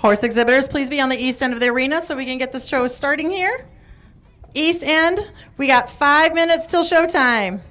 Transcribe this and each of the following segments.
Horse exhibitors, please be on the east end of the arena so we can get the show starting here. East end, we got 5 minutes till showtime.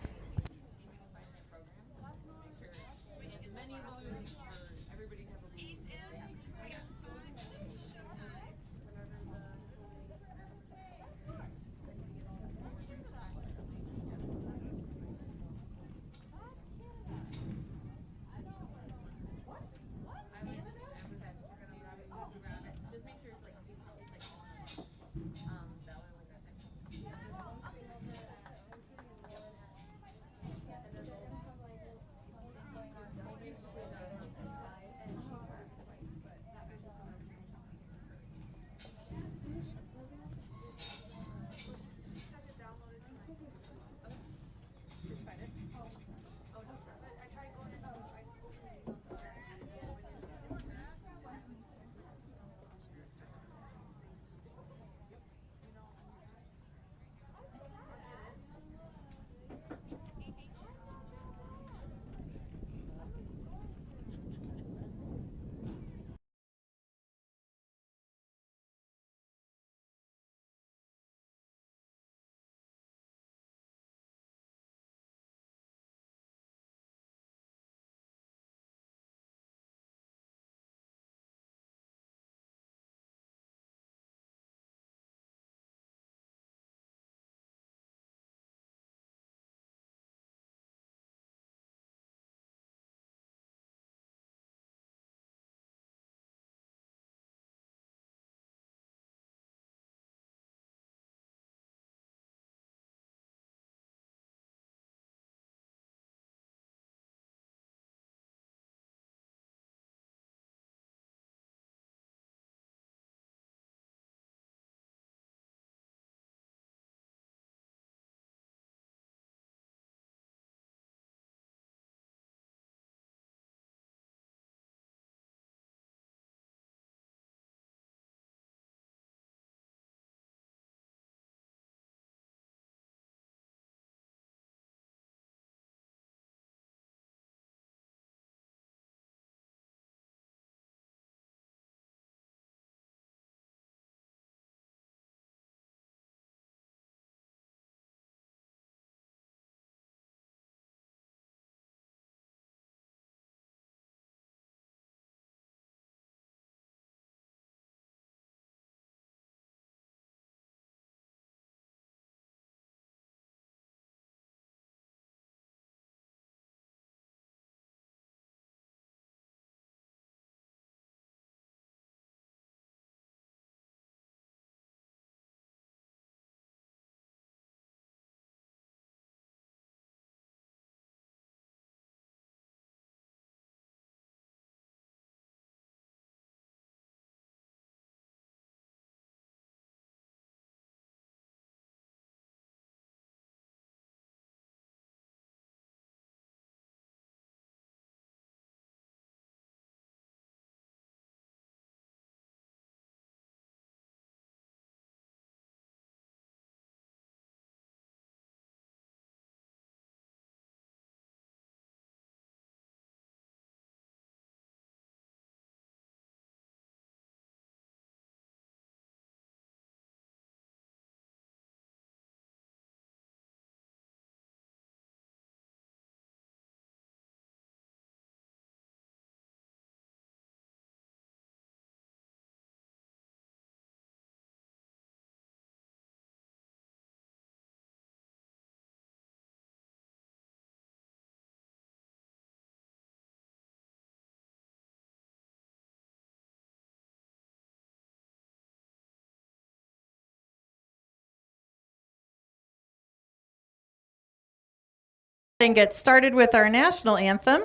And get started with our national anthem.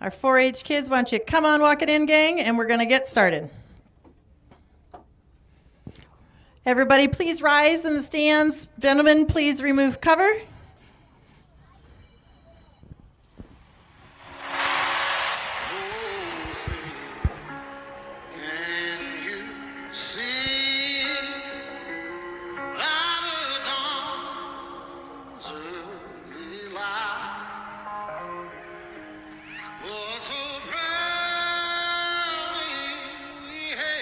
Our 4-H kids, why don't you come on, walk it in, gang, and we're going to get started. Everybody, please rise in the stands. Gentlemen, please remove cover. Oh, so proudly we hailed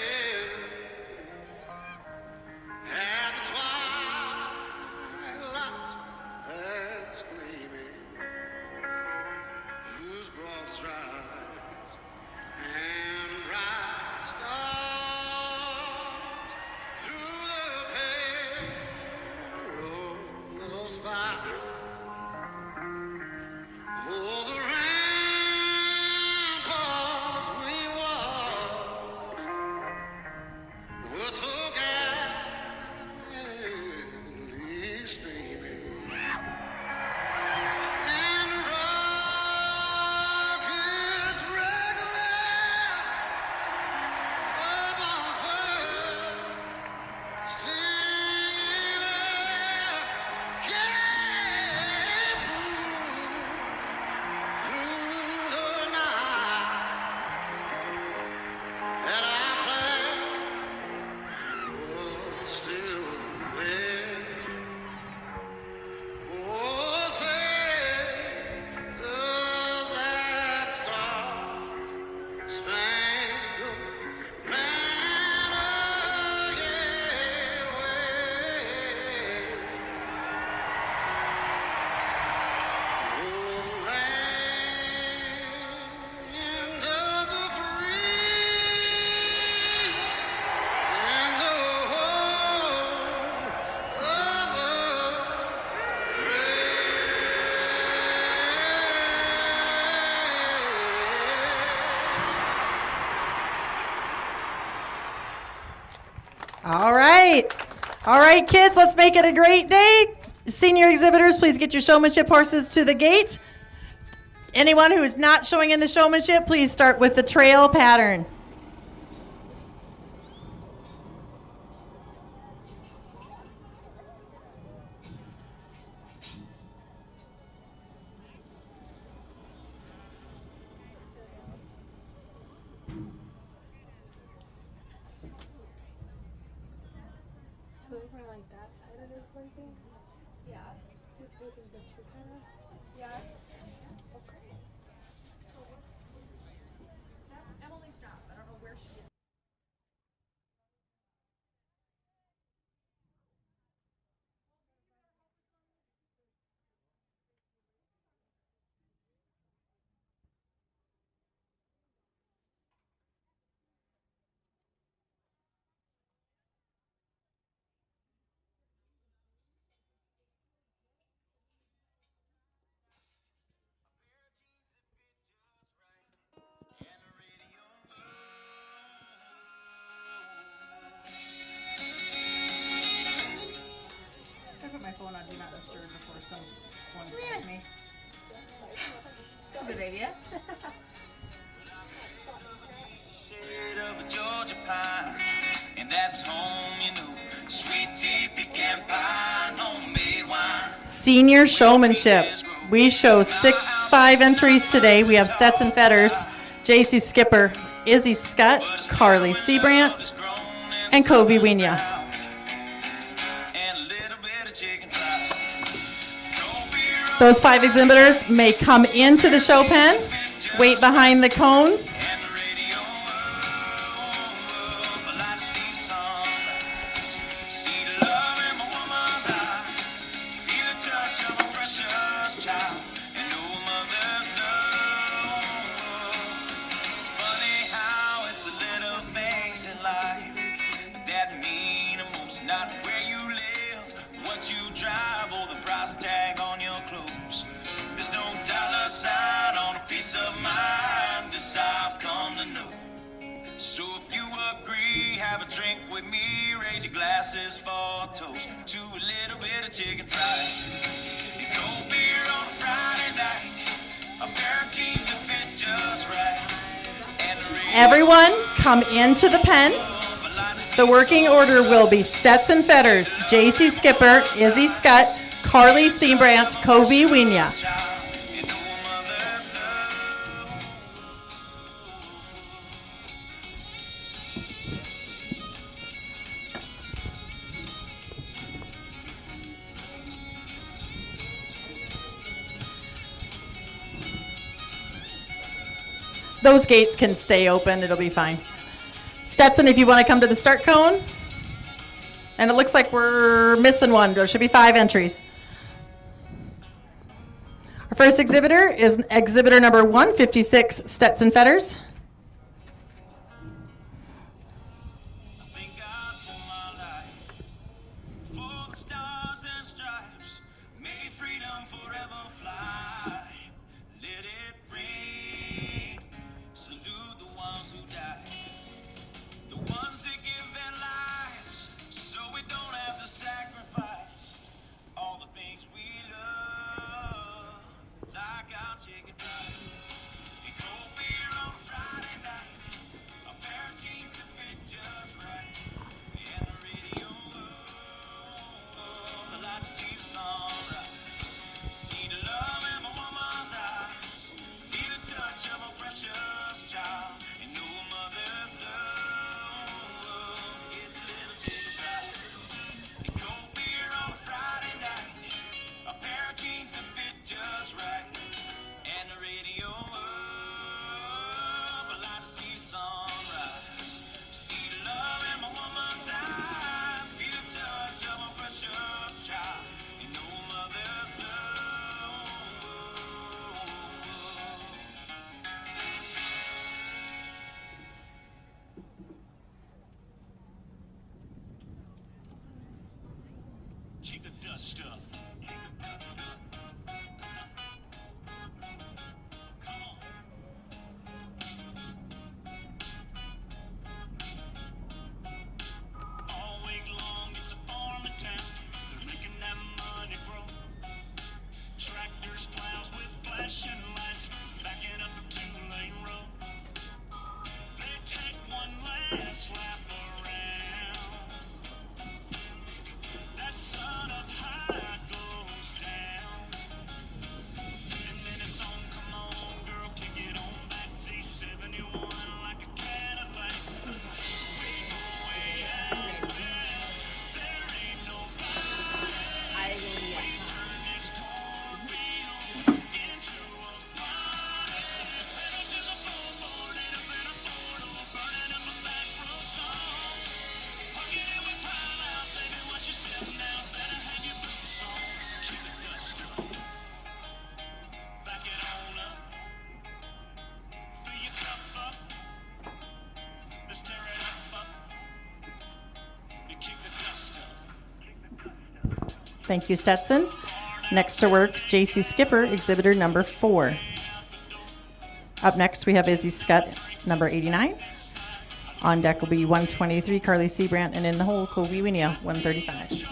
All right. All right, kids, let's make it a great day. Senior exhibitors, please get your showmanship horses to the gate. Anyone who is not showing in the showmanship, please start with the trail pattern. Phone on do not disturb before someone calls me. Good idea. Shade of a Georgia pine, and that's home, you know. Sweet tea, pecan pie, homemade wine. Senior showmanship. We show 5 entries today. We have Stetson Fetters, JC Skipper, Izzy Scott, Carly Seabrandt, and Covey Wienia. Those 5 exhibitors may come into the show pen, wait behind the cones. So if you agree, have a drink with me, raise your glasses for a toast to a little bit of chicken fried. A cold beer on a Friday night, a pair of jeans that fit just right. And everyone come into the pen. The working order will be Stetson Fetters, JC Skipper, Izzy Scott, Carly Seabrandt, Covey Wienia. Those gates can stay open, it'll be fine. Stetson, if you want to come to the start cone. And it looks like we're missing one. There should be 5 entries. Our first exhibitor is exhibitor number 156, Stetson Fetters. Keep the dust up. Come on. All Thank you, Stetson. Next to work, JC Skipper, exhibitor number 4. Up next, we have Izzy Scott, number 89. On deck will be 123, Carly Seabrandt, and in the hole, Kobe Winia, 135.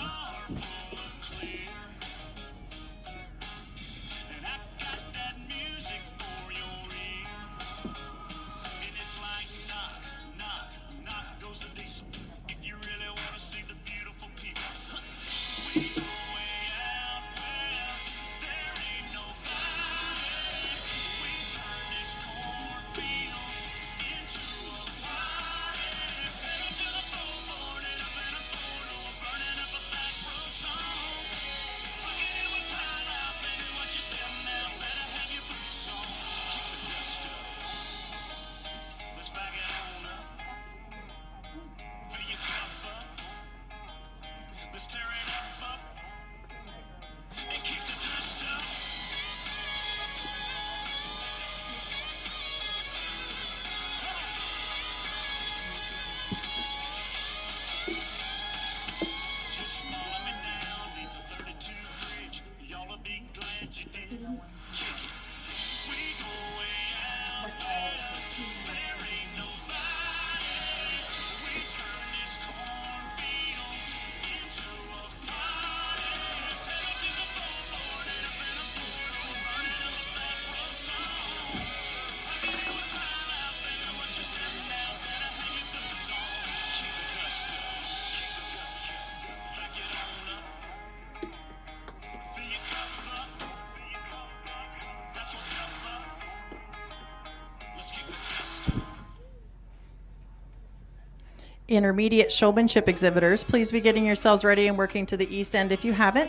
Intermediate showmanship exhibitors, please be getting yourselves ready and working to the east end if you haven't.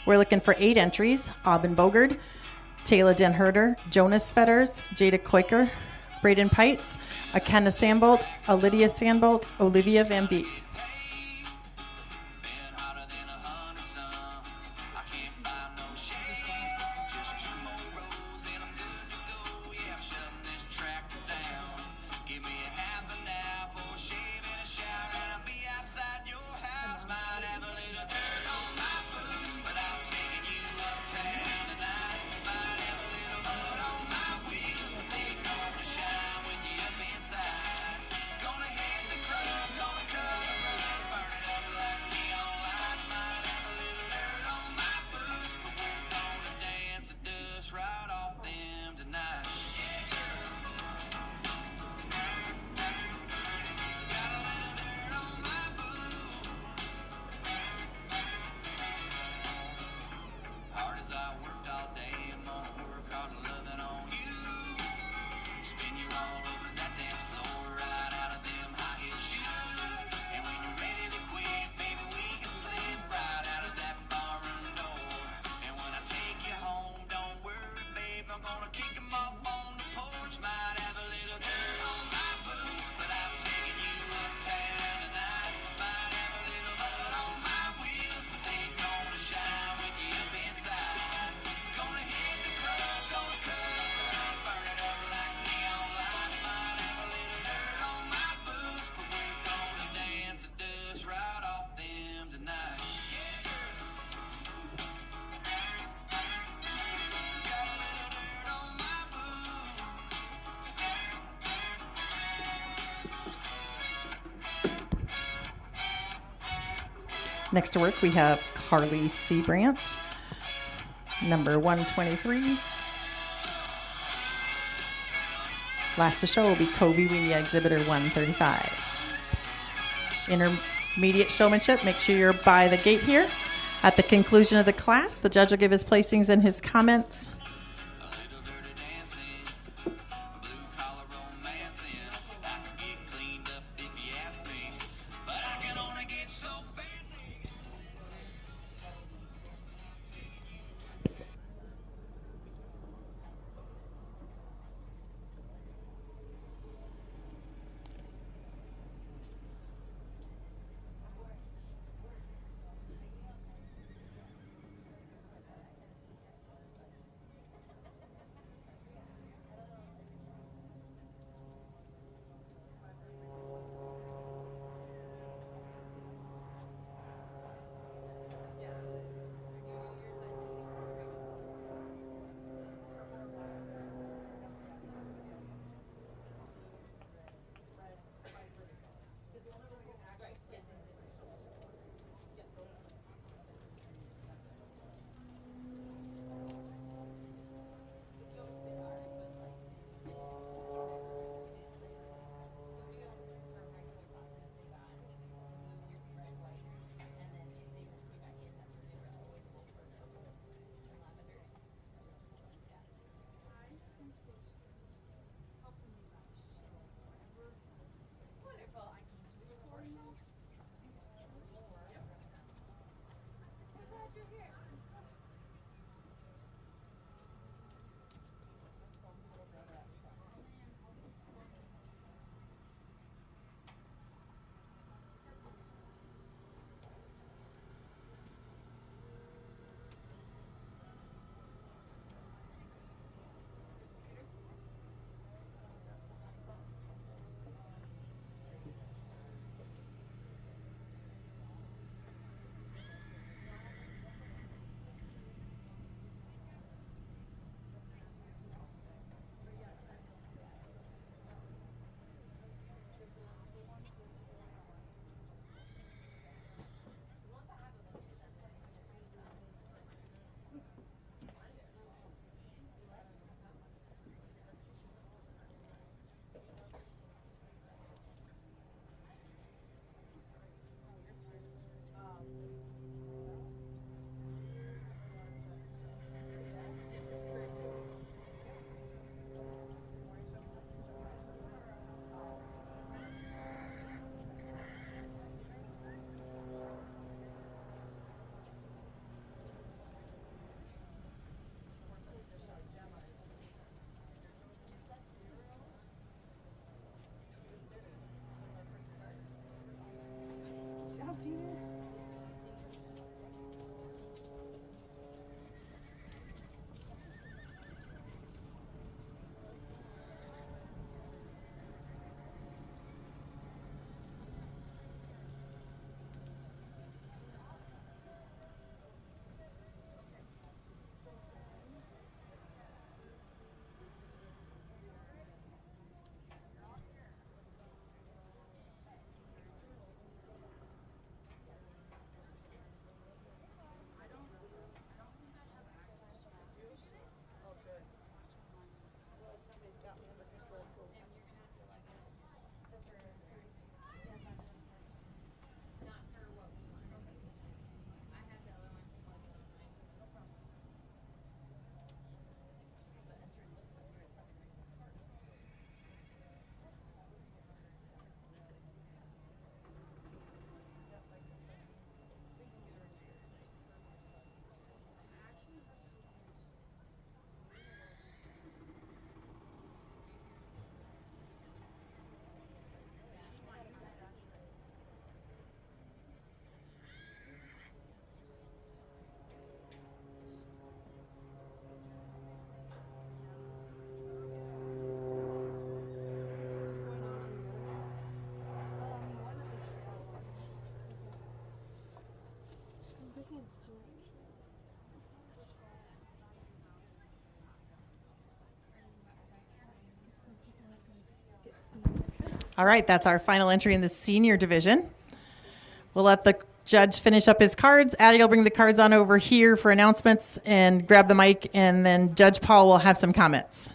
We're looking for 8 entries: Aubin Bogard, Taylor Den Herder, Jonas Fetters, Jada Koiker, Braden Pites, Akenna Sandbolt, Lydia Sandbolt, Olivia Van Beek. Next to work, we have Carly Seabrandt, number 123. Last to show will be Kobe Winia, exhibitor 135. intermediate showmanship, make sure you're by the gate here. At the conclusion of the class, the judge will give his placings and his comments. All right, that's our final entry in the senior division. We'll let the judge finish up his cards. Addie will bring the cards on over here for announcements and grab the mic, and then Judge Paul will have some comments.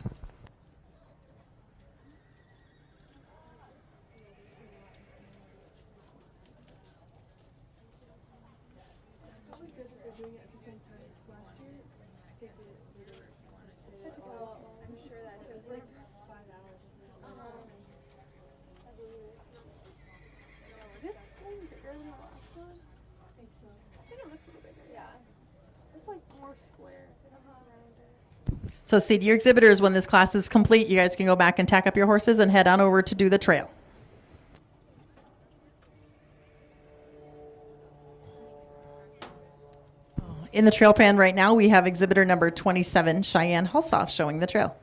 doing it at the same time as last year. I think they were. I'm sure that it was like 5 hours. Is this one bigger than the last one? I think so. I think it looks a little bigger. Yeah. It's like more square. So see to your exhibitors when this class is complete. You guys can go back and tack up your horses and head on over to do the trail. In the trail pan right now, we have exhibitor number 27, Cheyenne Hulsoff, showing the trail.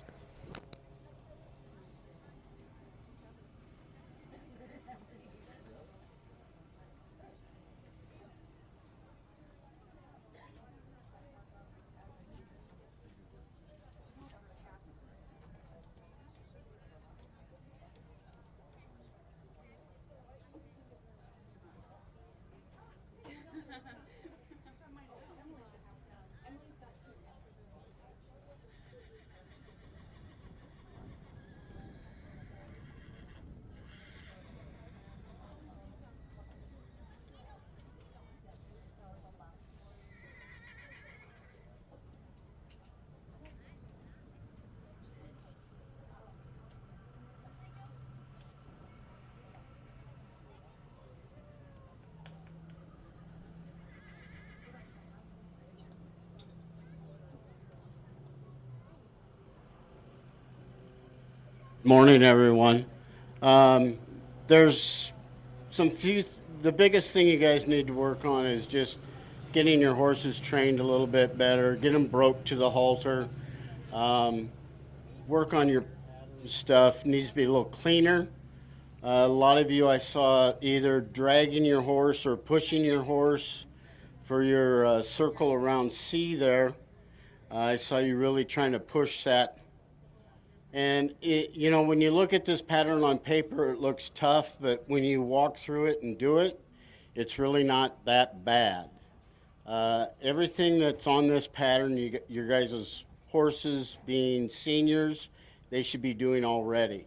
Morning, everyone. There's the biggest thing you guys need to work on is just getting your horses trained a little bit better, get them broke to the halter, work on your stuff, needs to be a little cleaner. A lot of you I saw either dragging your horse or pushing your horse for your circle around C there. I saw you really trying to push that. And, when you look at this pattern on paper, it looks tough, but when you walk through it and do it, it's really not that bad. Everything that's on this pattern, your guys' horses being seniors, they should be doing already.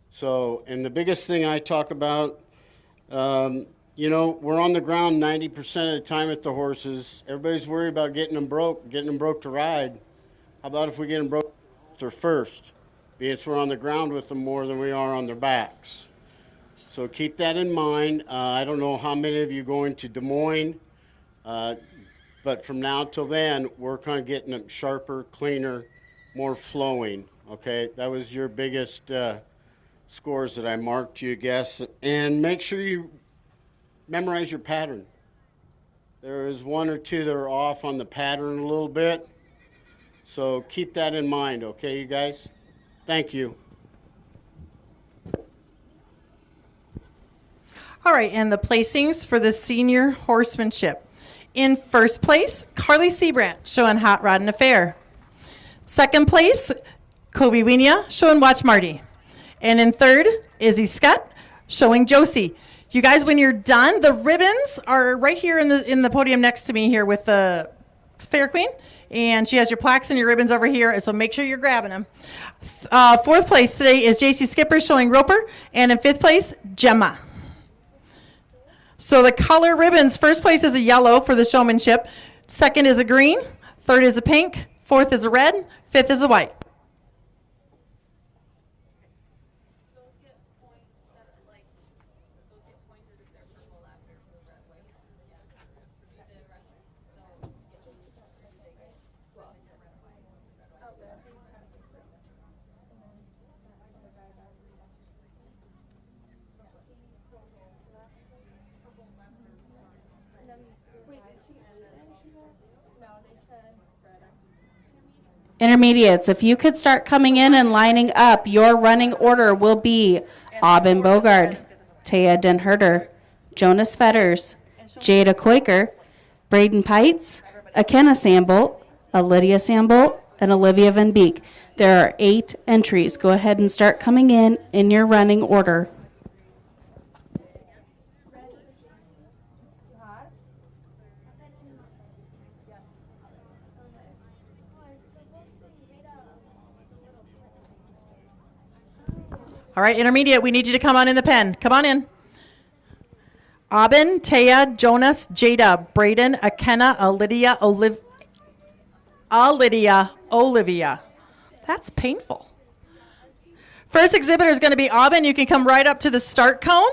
So, and the biggest thing I talk about, we're on the ground 90% of the time at the horses. Everybody's worried about getting them broke to ride. How about if we get them broke first? Because we're on the ground with them more than we are on their backs. So keep that in mind. I don't know how many of you going to Des Moines, but from now till then, work on getting them sharper, cleaner, more flowing. Okay, that was your biggest scores that I marked you, guess. And make sure you memorize your pattern. There is one or two that are off on the pattern a little bit. So keep that in mind, okay, you guys? Thank you. All right, and the placings for the senior horsemanship. In first place, Carly Seabrandt, showing Hot Rod and Affair. Second place, Kobe Wienia, showing Watch Marty. And in third, Izzy Scott, showing Josie. You guys, when you're done, the ribbons are right here in the podium next to me here with the Fair Queen. And she has your plaques and your ribbons over here, so make sure you're grabbing them. Fourth place today is JC Skipper, showing Roper. And in fifth place, Gemma. So the color ribbons, first place is a yellow for the showmanship. Second is a green. Third is a pink. Fourth is a red. Fifth is a white. Intermediates, if you could start coming in and lining up, your running order will be Aubin Bogard, Taya Denherter, Jonas Fetters, Jada Koiker, Braden Pites, Akenna Sambolt, Lydia Sambolt, and Olivia Van Beek. There are 8 entries. Go ahead and start coming in your running order. All right, intermediate, we need you to come on in the pen. Come on in. Aubin, Taya, Jonas, Jada, Braden, Akenna, Olivia. That's painful. First exhibitor is going to be Aubin. You can come right up to the start cone.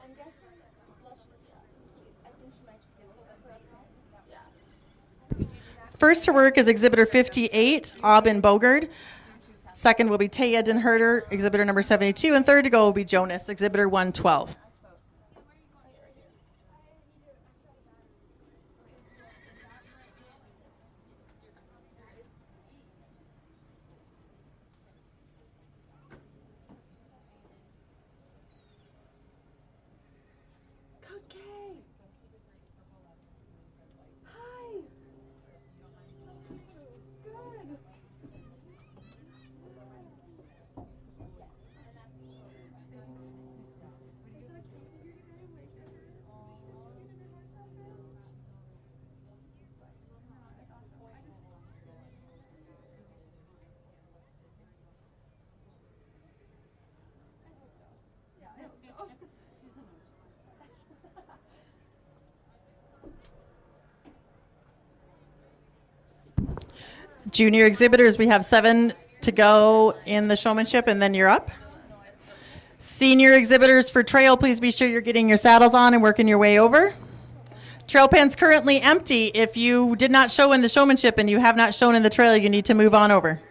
I'm guessing, well, I think she might just give a little bit. Yeah. First to work is exhibitor 58, Aubin Bogard. Second will be Taya Denherter, exhibitor number 72. And third to go will be Jonas, exhibitor 112. Coach K. Hi. Good. Junior exhibitors, we have 7 to go in the showmanship, and then you're up. Senior exhibitors for trail, please be sure you're getting your saddles on and working your way over. Trail pan's currently empty. If you did not show in the showmanship and you have not shown in the trail, you need to move on over.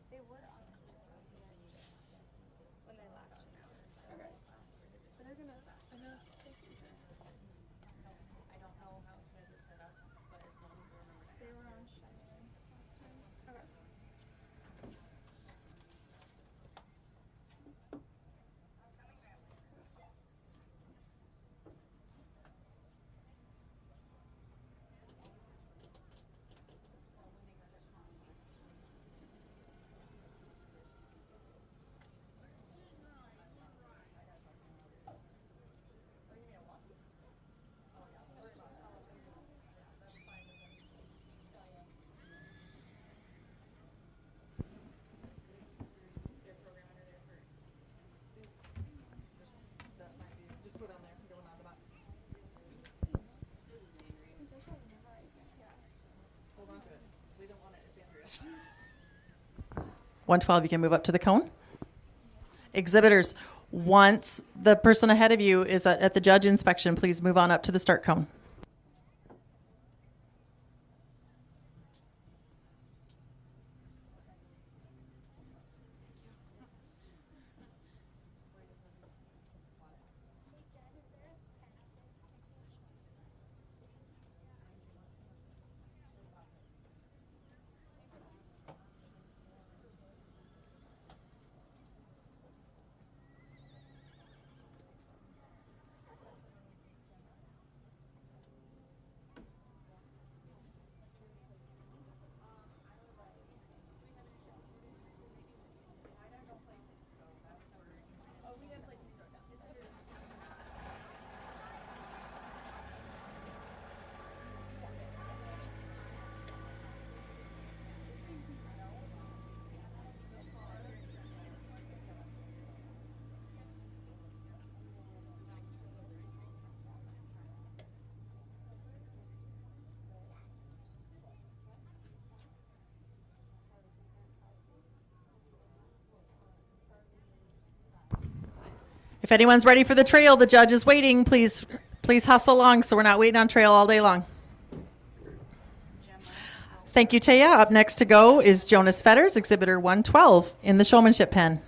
They were on when they last came out. Okay. But they're gonna, I know, I don't know how good it's set up, but as long as they were on Cheyenne last time. Okay. Hold on to it. We don't want it. It's Andrea's. 112, you can move up to the cone. Exhibitors, once the person ahead of you is at the judge inspection, please move on up to the start cone. If anyone's ready for the trail, the judge is waiting. Please hustle along so we're not waiting on trail all day long. Thank you, Taya. Up next to go is Jonas Fetters, exhibitor 112 in the showmanship pen.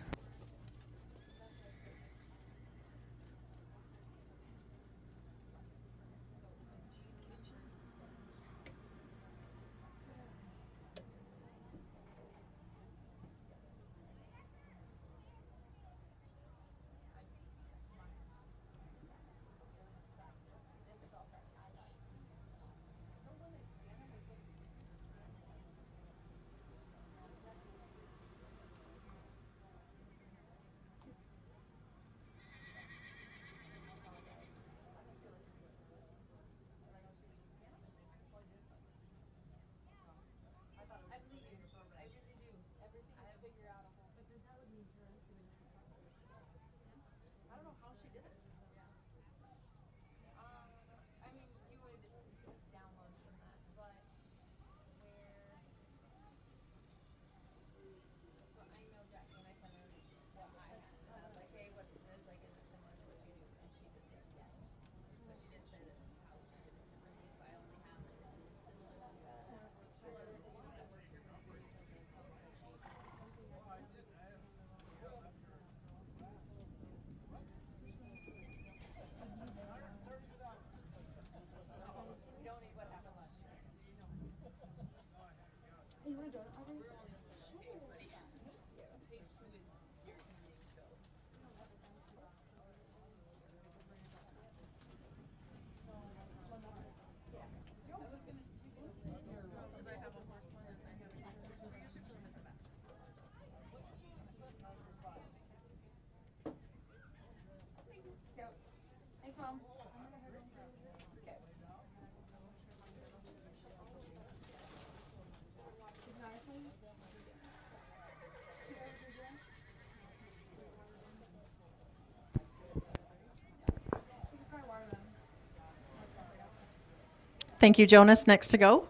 Thank you, Jonas. Next to go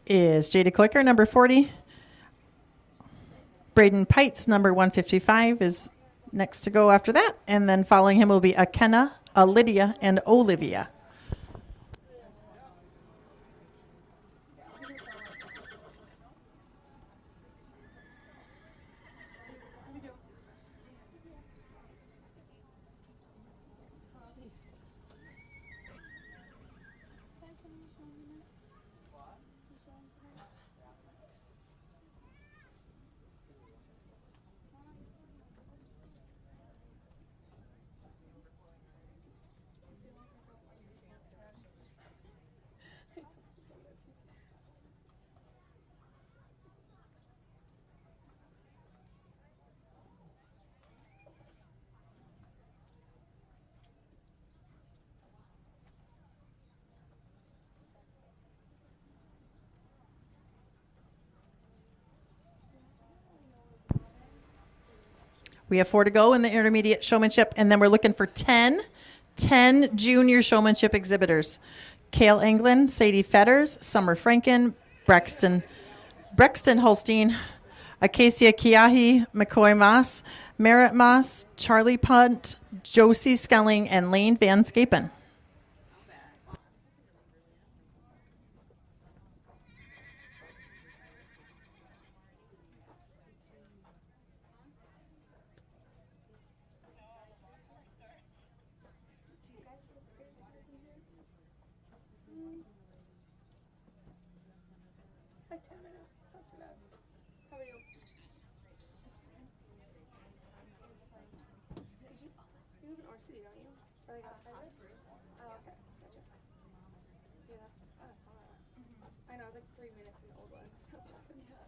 is Jada Koiker, number 40. Braden Pites, number 155, is next to go after that. And then following him will be Akenna, Lydia, and Olivia. We have 4 to go in the intermediate showmanship, and then we're looking for 10 junior showmanship exhibitors. Kale Englund, Sadie Fetters, Summer Franken, Brexton Holstein, Acacia Kiahi, McCoy Moss, Merritt Moss, Charlie Punt, Josie Skelling, and Lane Van Scapen. It's like 10 minutes. It's not too bad. How are you? You live in Orange City, don't you? Or like outside of it? Oh, okay. Gotcha. Yeah, that's far. I know, it was like 3 minutes in the old one. Yeah.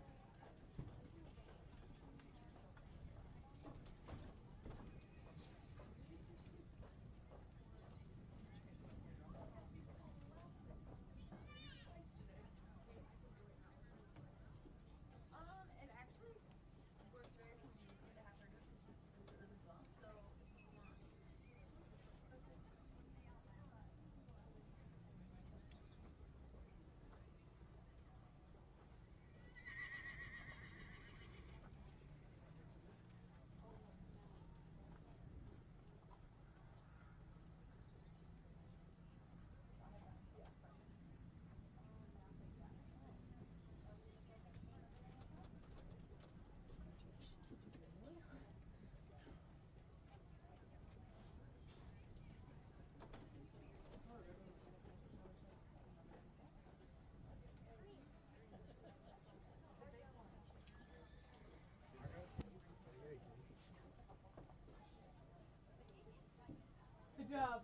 job.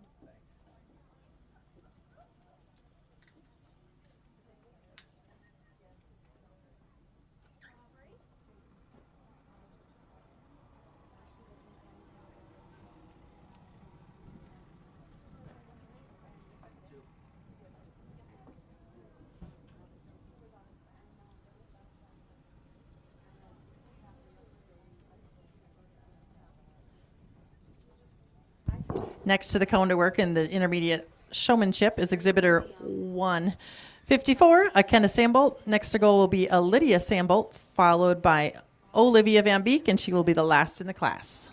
Next to the cone to work in the intermediate showmanship is exhibitor 154, a Kenneth Sambolt. Next to go will be a Lydia Sambolt, followed by Olivia Van Beek, and she will be the last in the class.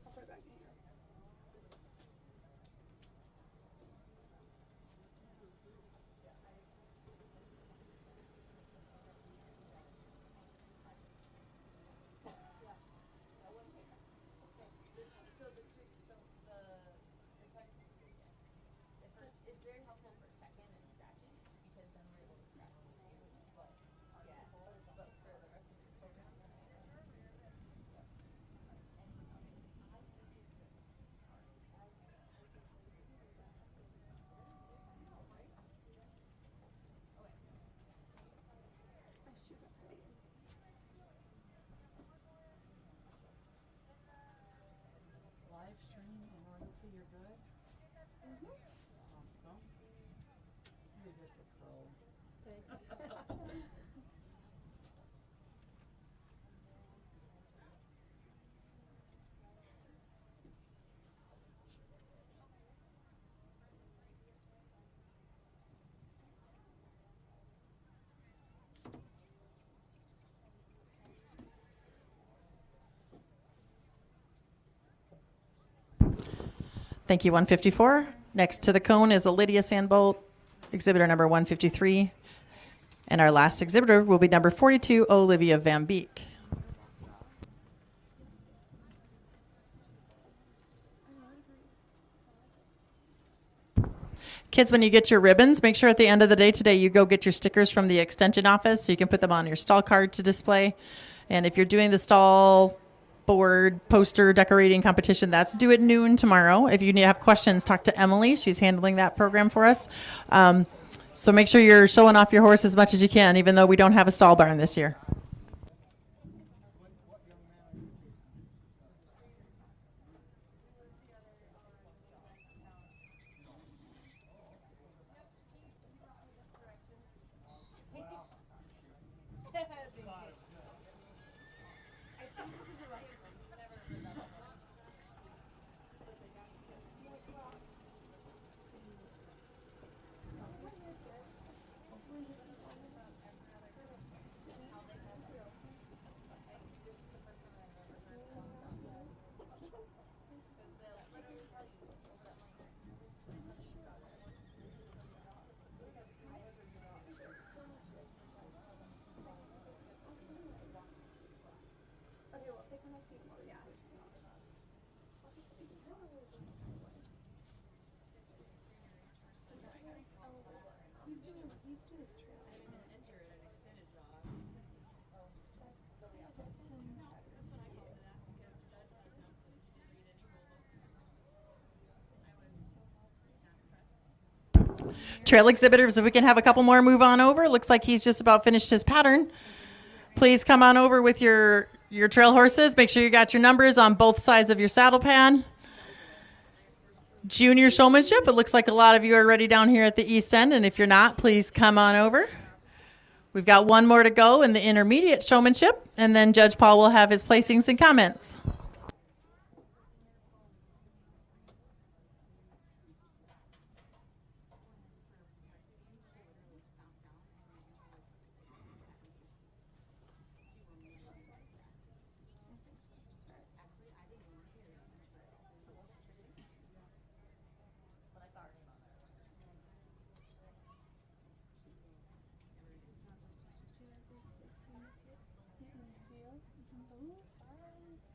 I'll put it back in here. Live stream and royalty, you're good? Awesome. You're just a pro. Thank you, 154. Next to the cone is a Lydia Sandbolt, exhibitor number 153. And our last exhibitor will be number 42, Olivia Van Beek. Kids, when you get your ribbons, make sure at the end of the day today you go get your stickers from the extension office so you can put them on your stall card to display. And if you're doing the stall board poster decorating competition, that's due at noon tomorrow. If you have questions, talk to Emily. She's handling that program for us. So make sure you're showing off your horse as much as you can, even though we don't have a stall barn this year. Okay, well, take one off to more. Yeah. He's doing his trail. Trail exhibitors, if we can have a couple more move on over. Looks like he's just about finished his pattern. Please come on over with your trail horses. Make sure you got your numbers on both sides of your saddle pan. Junior showmanship, it looks like a lot of you are ready down here at the east end, and if you're not, please come on over. We've got one more to go in the intermediate showmanship, and then Judge Paul will have his placings and comments.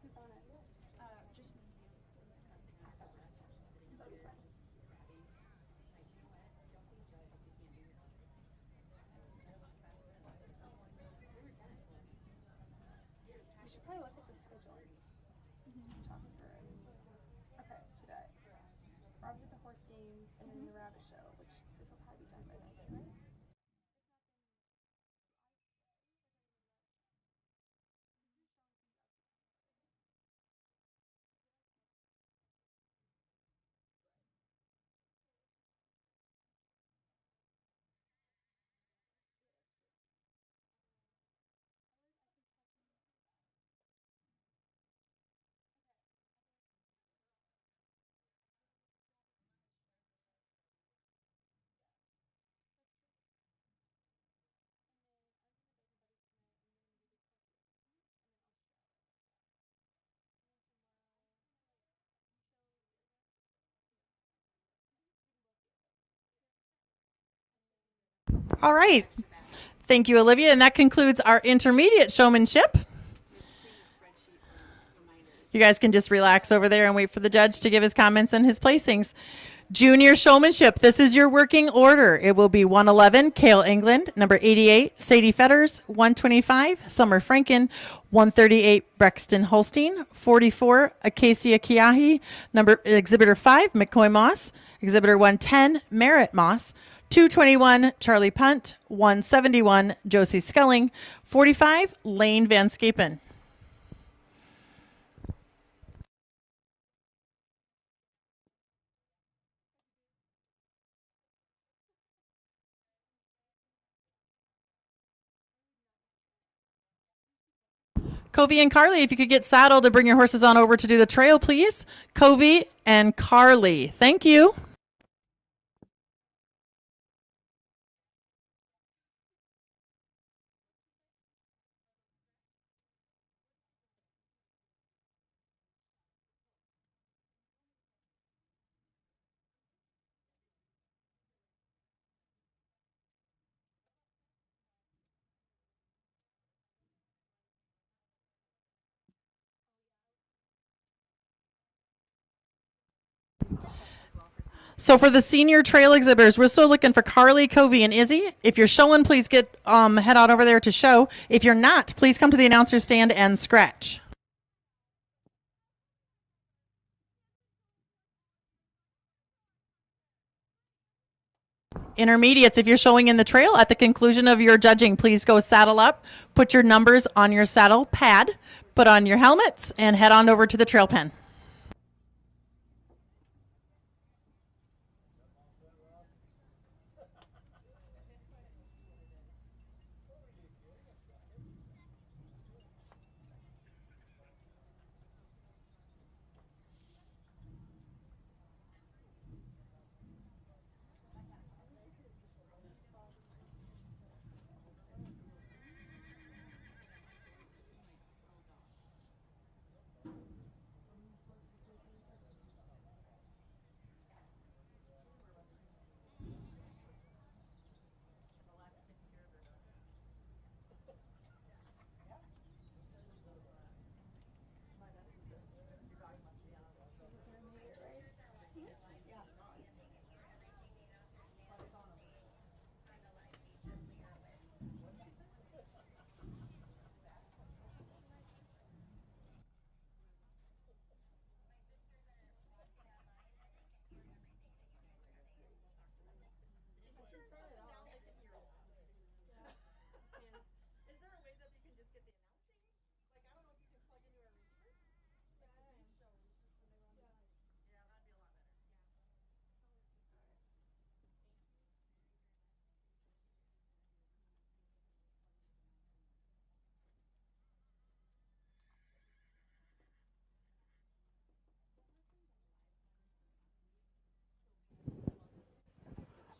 Who's on it? Just me. That'll be fine. We should probably look at the schedule. Talk through it. Okay, today. Probably the horse games and then the rabbit show, which this will probably be done by then, right? All right. Thank you, Olivia. And that concludes our intermediate showmanship. You guys can just relax over there and wait for the judge to give his comments and his placings. Junior showmanship. This is your working order. It will be 111, Kale England. Number 88, Sadie Fetters. 125, Summer Franken. 138, Brexton Holstein. 44, Acacia Kiahi. Exhibitor 5, McCoy Moss. Exhibitor 110, Merritt Moss. 221, Charlie Punt. 171, Josie Skelling. 45, Lane Van Scapen. Covey and Carly, if you could get saddled to bring your horses on over to do the trail, please. Covey and Carly. Thank you. So for the senior trail exhibitors, we're still looking for Carly, Covey, and Izzy. If you're showing, please head on over there to show. If you're not, please come to the announcer stand and scratch. Intermediates, if you're showing in the trail, at the conclusion of your judging, please go saddle up, put your numbers on your saddle pad, put on your helmets, and head on over to the trail pen.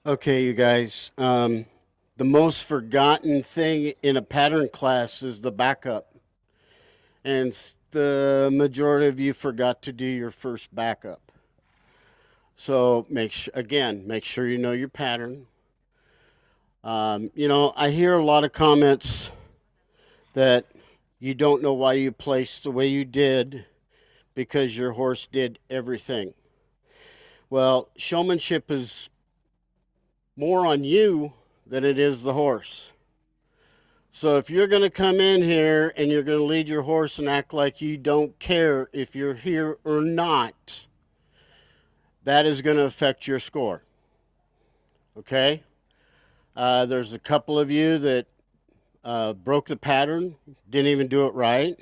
Okay, you guys. The most forgotten thing in a pattern class is the backup. And the majority of you forgot to do your first backup. So make sure you know your pattern. I hear a lot of comments that You don't know why you placed the way you did because your horse did everything. Well, showmanship is more on you than it is the horse. So if you're going to come in here and you're going to lead your horse and act like you don't care if you're here or not, that is going to affect your score. Okay? There's a couple of you that broke the pattern, didn't even do it right.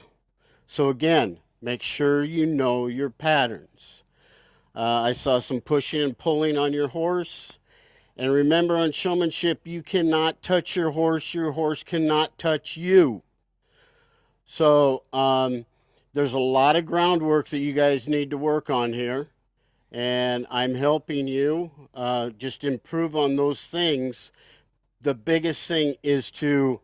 So again, make sure you know your patterns. I saw some pushing and pulling on your horse. And remember, on showmanship, you cannot touch your horse cannot touch you. So there's a lot of groundwork that you guys need to work on here. And I'm helping you just improve on those things. The biggest thing is to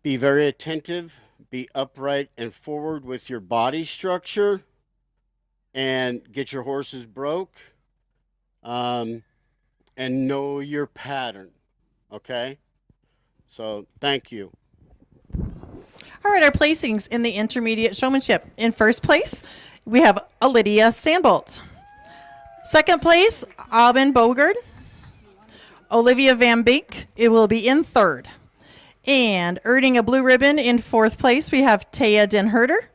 be very attentive, be upright and forward with your body structure, and get your horses broke, and know your pattern. Okay? So thank you. All right, our placings in the intermediate showmanship. In first place, we have Lydia Sandbolt. Second place, Aubin Bogard. Olivia Van Beek, it will be in third. And earning a blue ribbon in fourth place, we have Taya Den Herder.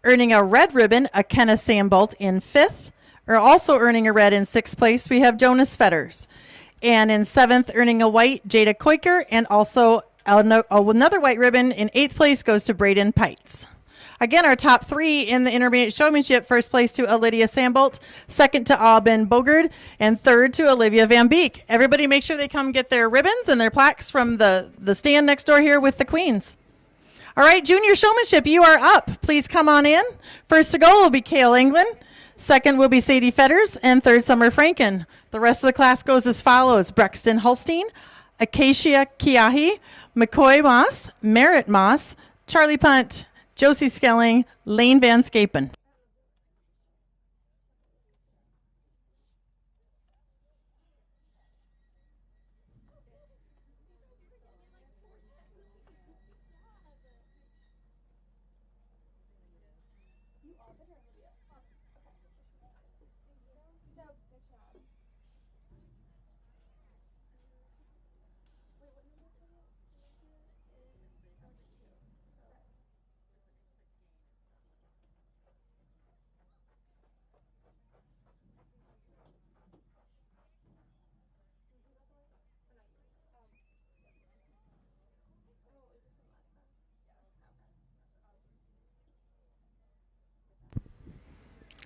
Earning a red ribbon, Akenna Sandbolt in fifth. Or also earning a red in sixth place, we have Jonas Fetters. And in seventh, earning a white, Jada Koiker. And also another white ribbon in eighth place goes to Braden Pites. Again, our top three in the intermediate showmanship: first place to Lydia Sandbolt, second to Aubin Bogard, and third to Olivia Van Beek. Everybody make sure they come get their ribbons and their plaques from the stand next door here with the queens. All right, junior showmanship, you are up. Please come on in. First to go will be Kale England. Second will be Sadie Fetters, and third, Summer Franken. The rest of the class goes as follows: Brexton Holstein, Acacia Kiahi, McCoy Moss, Merritt Moss, Charlie Punt, Josie Skelling, Lane Van Scapen.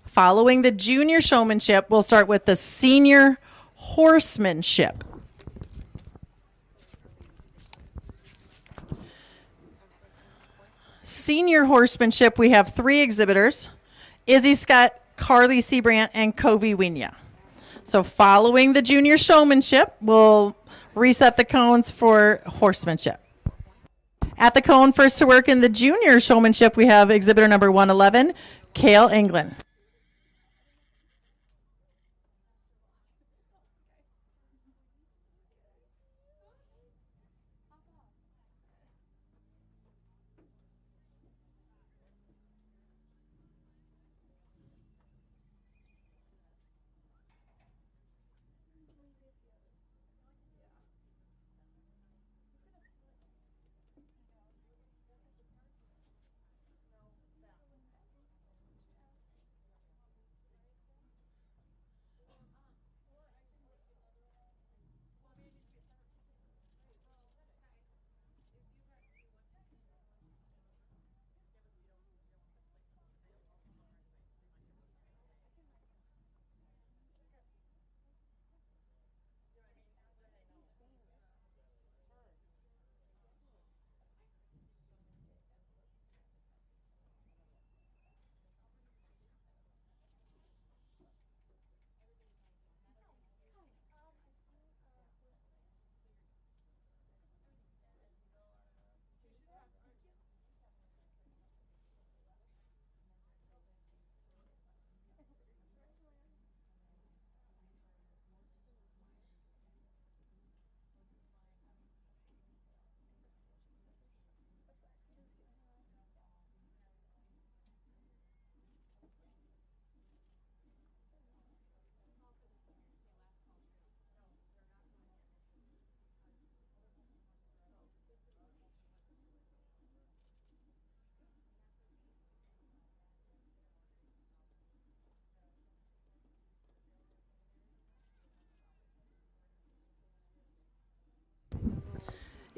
Following the junior showmanship, we'll start with the senior horsemanship. Senior horsemanship, we have three exhibitors: Izzy Scott, Carly Seabrant, and Covey Winya. So following the junior showmanship, we'll reset the cones for horsemanship. At the cone, first to work in the junior showmanship, we have exhibitor number 111, Kale England.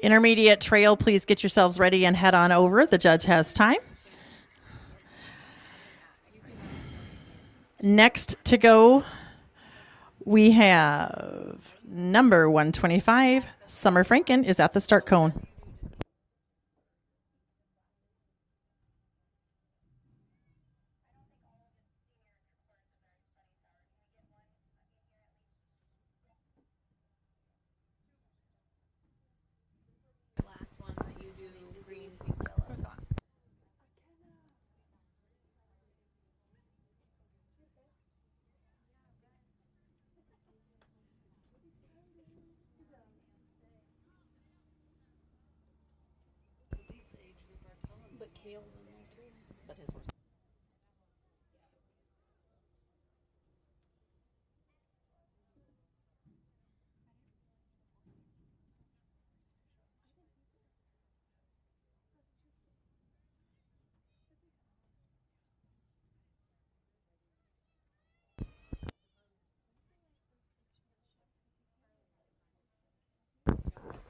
Intermediate trail, please get yourselves ready and head on over. The judge has time. Next to go, we have number 125. Summer Franken is at the start cone.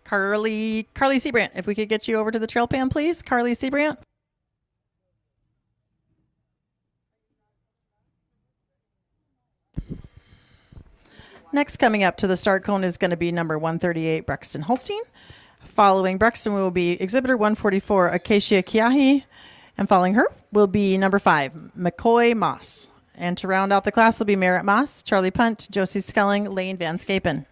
Carly Seabrant, if we could get you over to the trail pan, please. Carly Seabrant. Next coming up to the start cone is going to be number 138, Brexton Holstein. Following Brexton will be exhibitor 144, Acacia Kiahi. And following her will be number 5, McCoy Moss. And to round out the class will be Merritt Moss, Charlie Punt, Josie Skelling, Lane Van Scapen.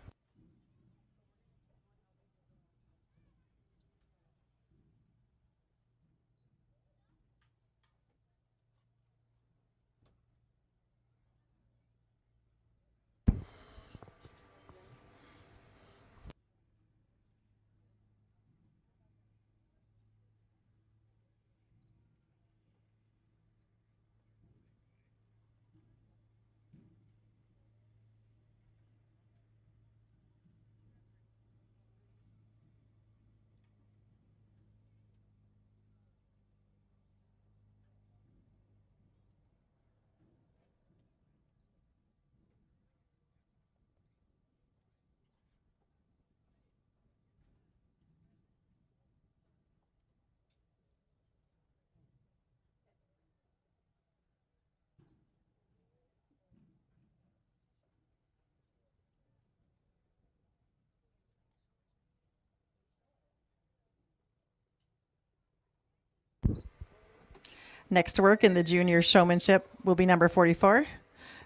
Next to work in the junior showmanship will be number 44,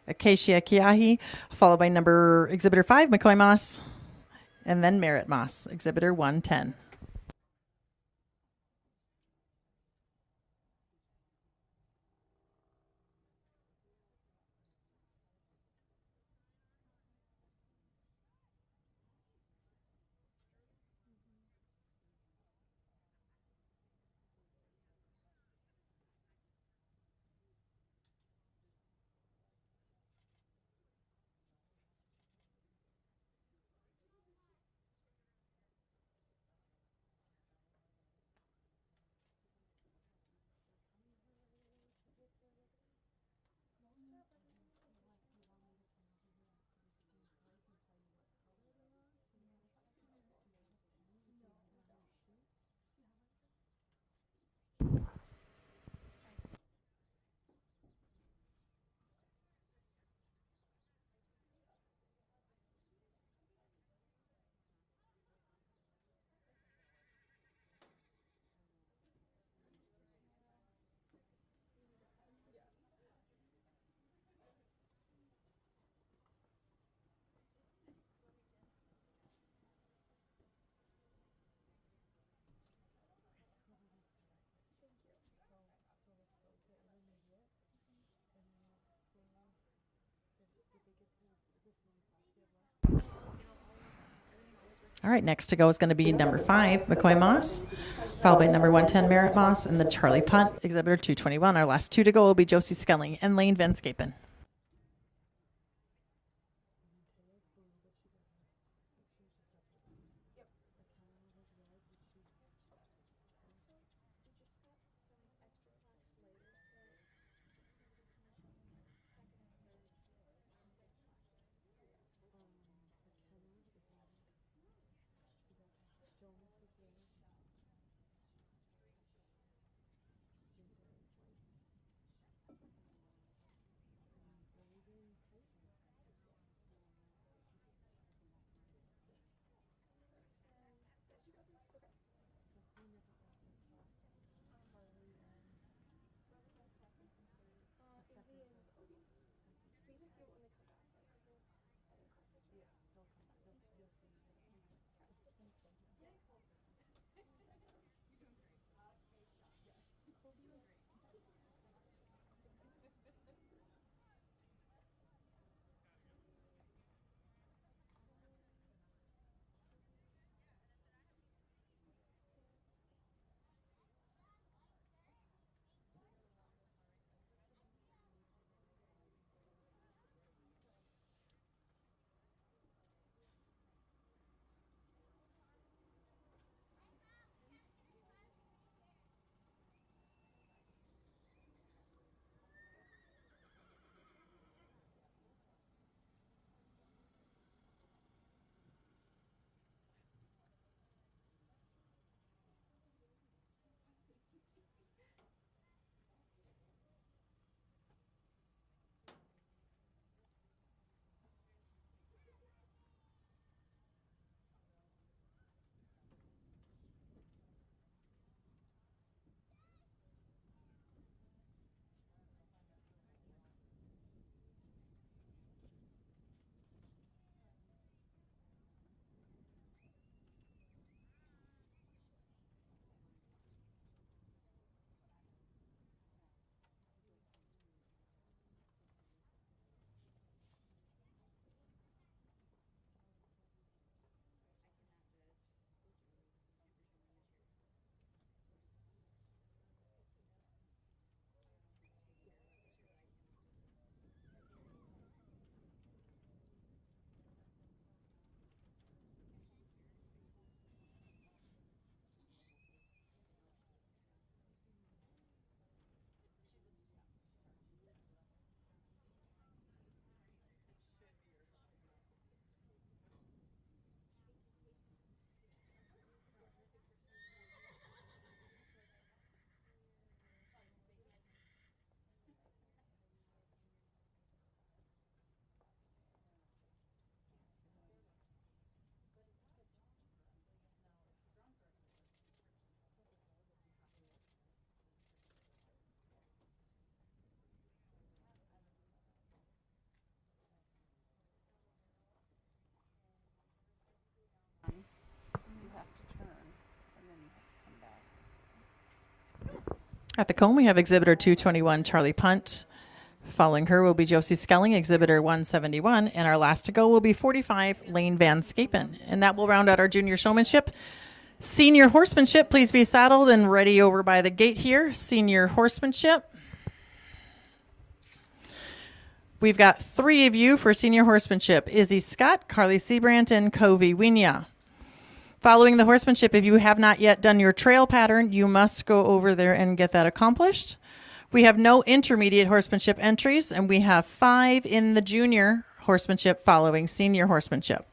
Acacia Kiahi, followed by number exhibitor 5, McCoy Moss, and then Merritt Moss, exhibitor 110. All right, next to go is going to be number 5, McCoy Moss, followed by number 110, Merritt Moss, and the Charlie Punt, exhibitor 221. Our last 2 to go will be Josie Skelling and Lane Van Scapen. At the comb, we have exhibitor 221, Charlie Punt. Following her will be Josie Skelling, exhibitor 171. And our last to go will be 45, Lane Van Scapen. And that will round out our junior showmanship. Senior horsemanship, please be saddled and ready over by the gate here. Senior horsemanship. We've got 3 of you for senior horsemanship. Izzy Scott, Carly Seabrant, and Covey Winya. Following the horsemanship, if you have not yet done your trail pattern, you must go over there and get that accomplished. We have no intermediate horsemanship entries, and we have 5 in the junior horsemanship following senior horsemanship.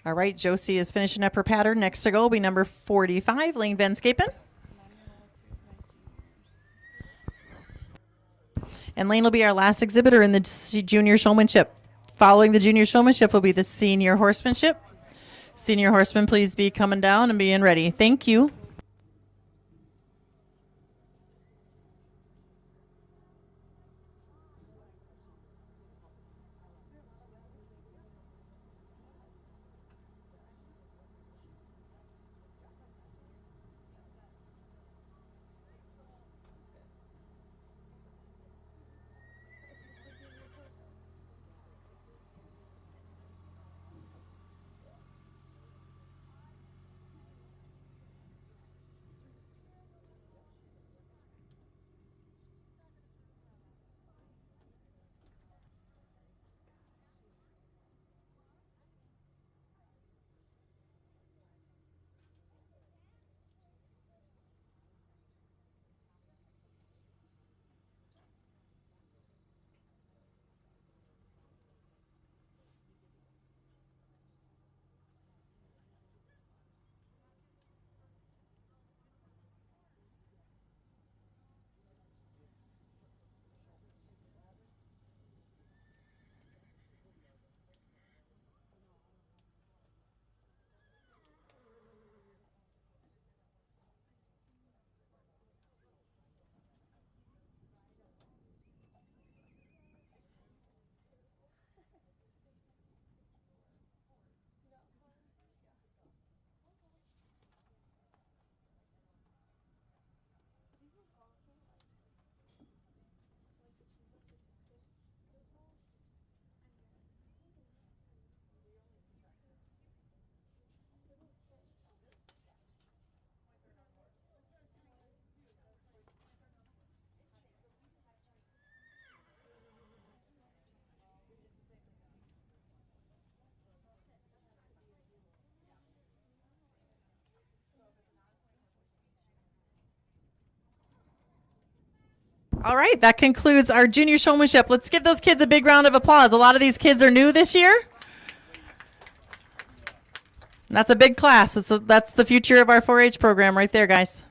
All right, Josie is finishing up her pattern. Next to go will be number 45, Lane Van Scapen. And Lane will be our last exhibitor in the junior showmanship. Following the junior showmanship will be the senior horsemanship. Senior horsemen, please be coming down and being ready. Thank you. All right, that concludes our junior showmanship. Let's give those kids a big round of applause. A lot of these kids are new this year. That's a big class. That's the future of our 4-H program right there, guys.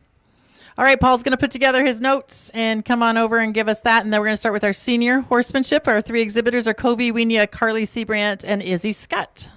All right, Paul's going to put together his notes and come on over and give us that. And then we're going to start with our senior horsemanship. Our 3 exhibitors are Covey Wienia, Carly Seabrandt, and Izzy Scott.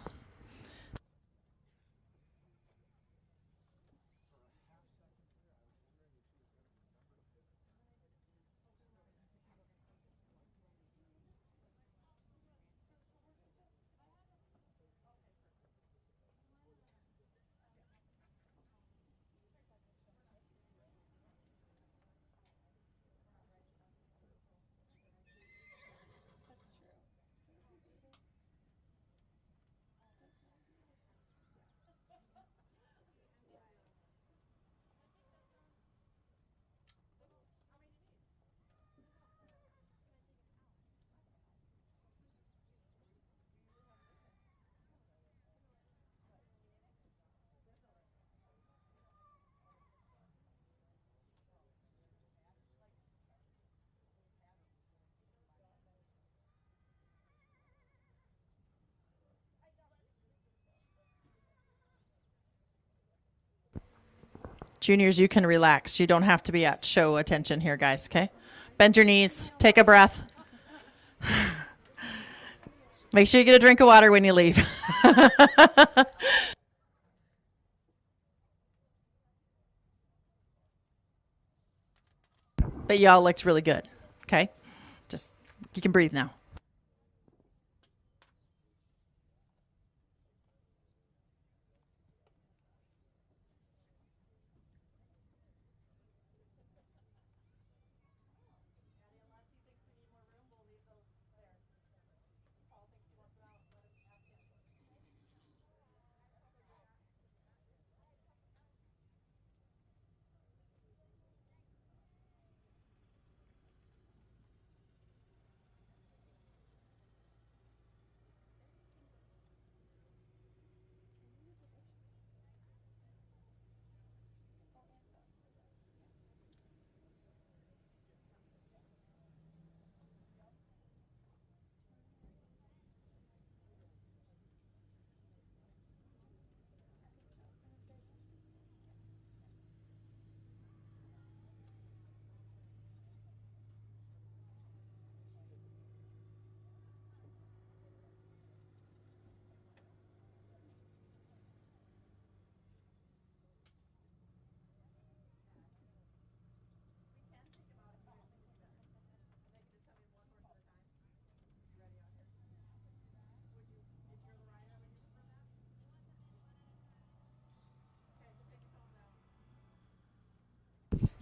Juniors, you can relax. You don't have to be at show attention here, guys, okay? Bend your knees. Take a breath. Make sure you get a drink of water when you leave. But y'all looked really good, okay? Just, you can breathe now.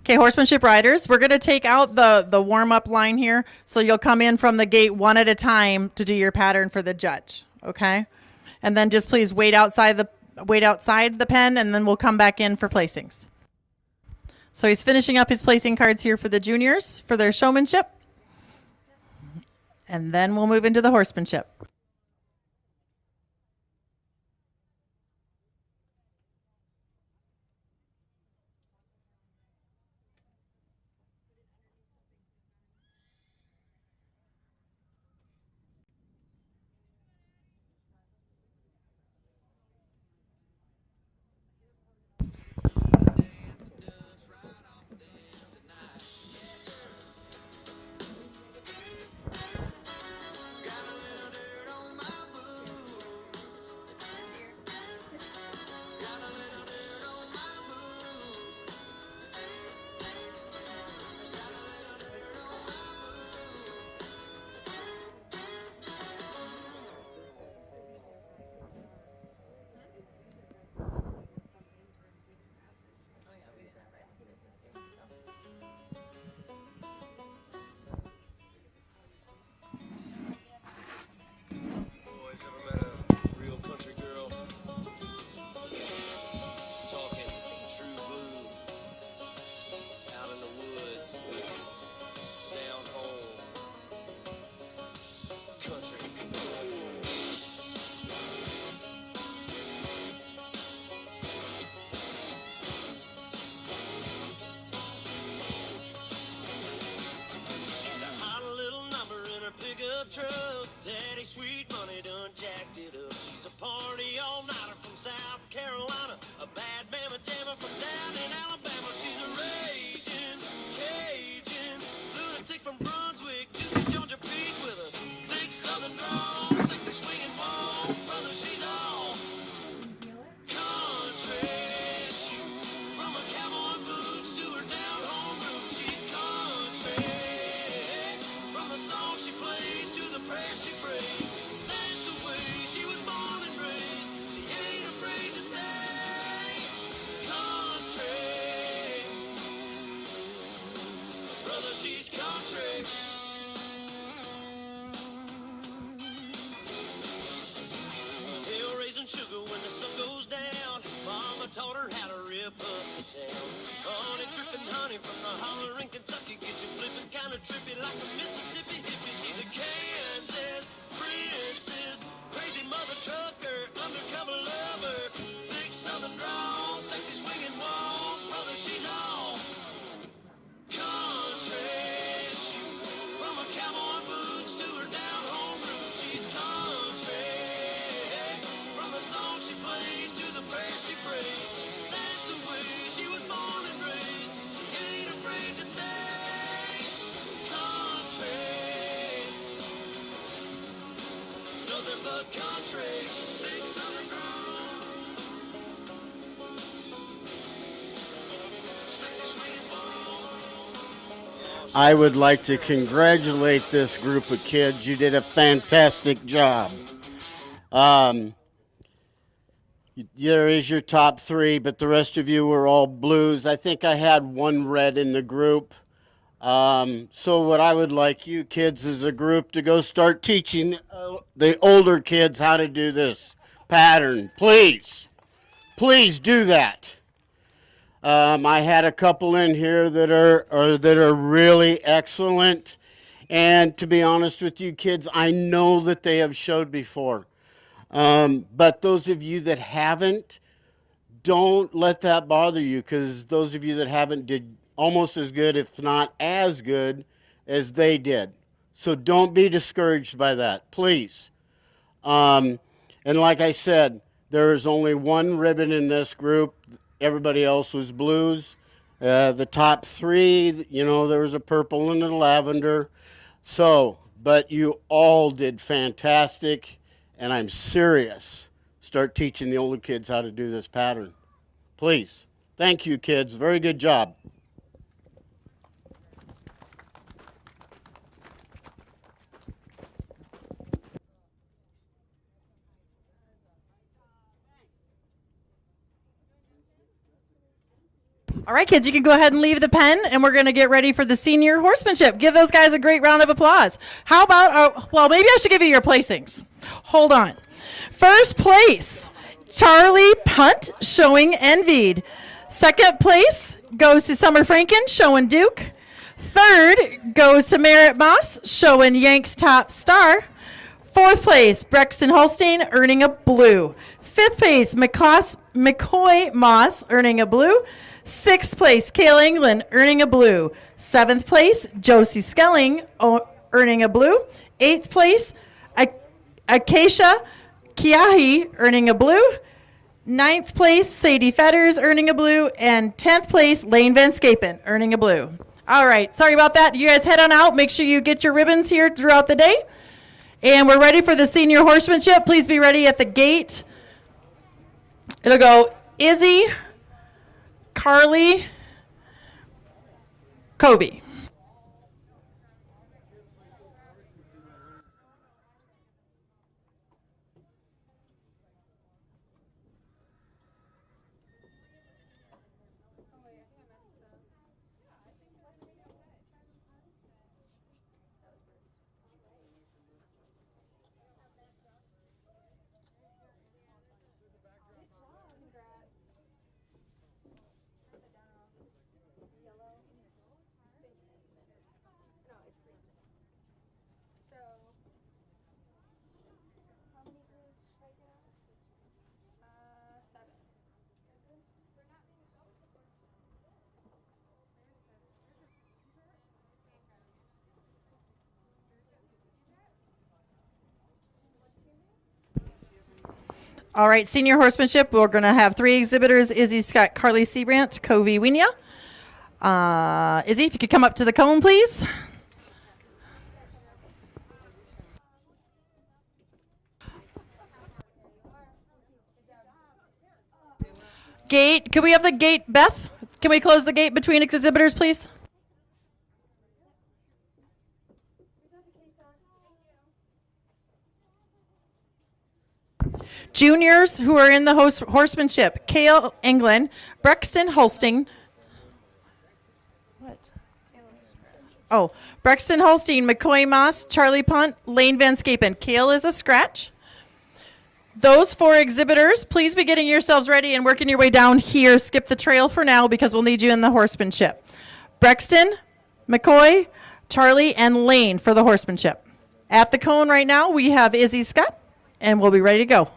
Okay, horsemanship riders, we're going to take out the warm-up line here, so you'll come in from the gate one at a time to do your pattern for the judge, okay? And then just please wait outside the pen, and then we'll come back in for placings. So he's finishing up his placing cards here for the juniors for their showmanship. And then we'll move into the horsemanship. Truck, Daddy Sweet Money done jacked it up. She's a party all-nighter from South Carolina, a bad mama jammer from down in Alabama. She's a honey from the holler in Kentucky. Get you flipping kind of trippy like a Mississippi hippie. She's a Kansas princess, crazy mother trucker, undercover lover, thick southern drawl, sexy swinging wall. Brother, she's all country. From her cowboy boots to her down home roots, she's country. From the song she plays to the prayer she prays, that's the way she was born and raised. She ain't afraid to stay country. Nothing but country. Big southern drawl. Sexy swinging ball. I would like to congratulate this group of kids. You did a fantastic job. There is your top three, but the rest of you were all blues. I think I had one red in the group. So what I would like you kids as a group to go start teaching the older kids how to do this pattern. Please. Please do that. I had a couple in here that are really excellent, and to be honest with you kids, I know that they have showed before. But those of you that haven't, don't let that bother you, because those of you that haven't did almost as good, if not as good, as they did. So don't be discouraged by that, please. And like I said, there is only one ribbon in this group. Everybody else was blues. The top three, you know, there was a purple and a lavender. So, but you all did fantastic, and I'm serious. Start teaching the older kids how to do this pattern. Please. Thank you, kids. Very good job. All right, kids, you can go ahead and leave the pen, and we're going to get ready for the senior horsemanship. Give those guys a great round of applause. How about, well, maybe I should give you your placings. Hold on. First place, Charlie Punt, showing Envied. Second place goes to Summer Franken, showing Duke. Third goes to Merritt Moss, showing Yank's Top Star. Fourth place, Brexton Holstein, earning a blue. Fifth place, McCoy Moss, earning a blue. Sixth place, Kale England, earning a blue. Seventh place, Josie Skelling, earning a blue. Eighth place, Acacia Kiahi, earning a blue. Ninth place, Sadie Fetters, earning a blue. And 10th place, Lane Van Scapen, earning a blue. All right, sorry about that. You guys head on out. Make sure you get your ribbons here throughout the day. And we're ready for the senior horsemanship. Please be ready at the gate. It'll go Izzy, Carly, Kobe. All right, senior horsemanship, we're going to have three exhibitors, Izzy Scott, Carly Seabrandt, Kobe Winia. Izzy, if you could come up to the cone, please. Gate, can we have the gate, Beth? Can we close the gate between exhibitors, please? Juniors who are in the horsemanship, Kale England, Brexton Holstein. What? Oh, Brexton Holstein, McCoy Moss, Charlie Punt, Lane Van Scapen. Kale is a scratch. Those four exhibitors, please be getting yourselves ready and working your way down here. Skip the trail for now because we'll need you in the horsemanship. Brexton, McCoy, Charlie, and Lane for the horsemanship. At the cone right now, we have Izzy Scott, and we'll be ready to go.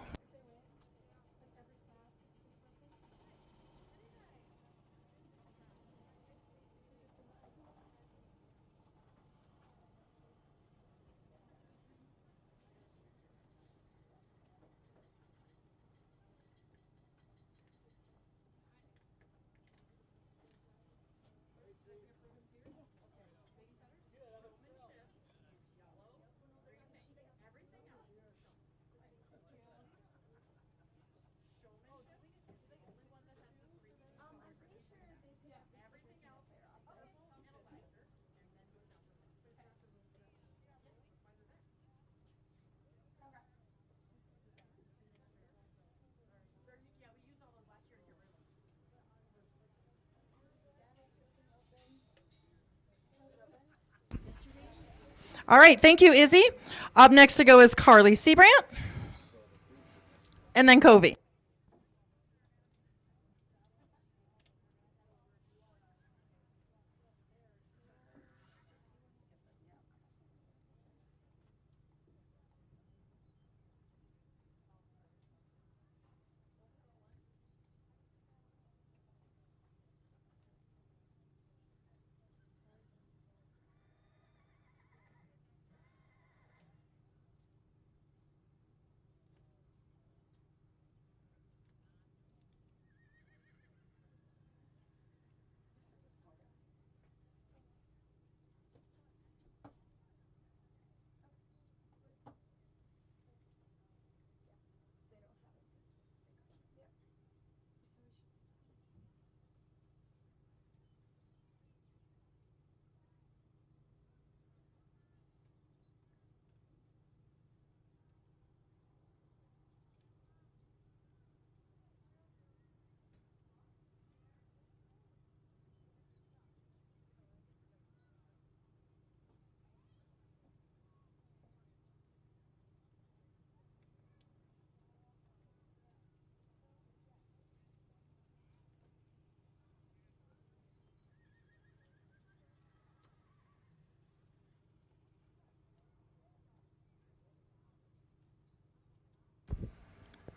All right, thank you, Izzy. Up next to go is Carly Seabrant, and then Covey.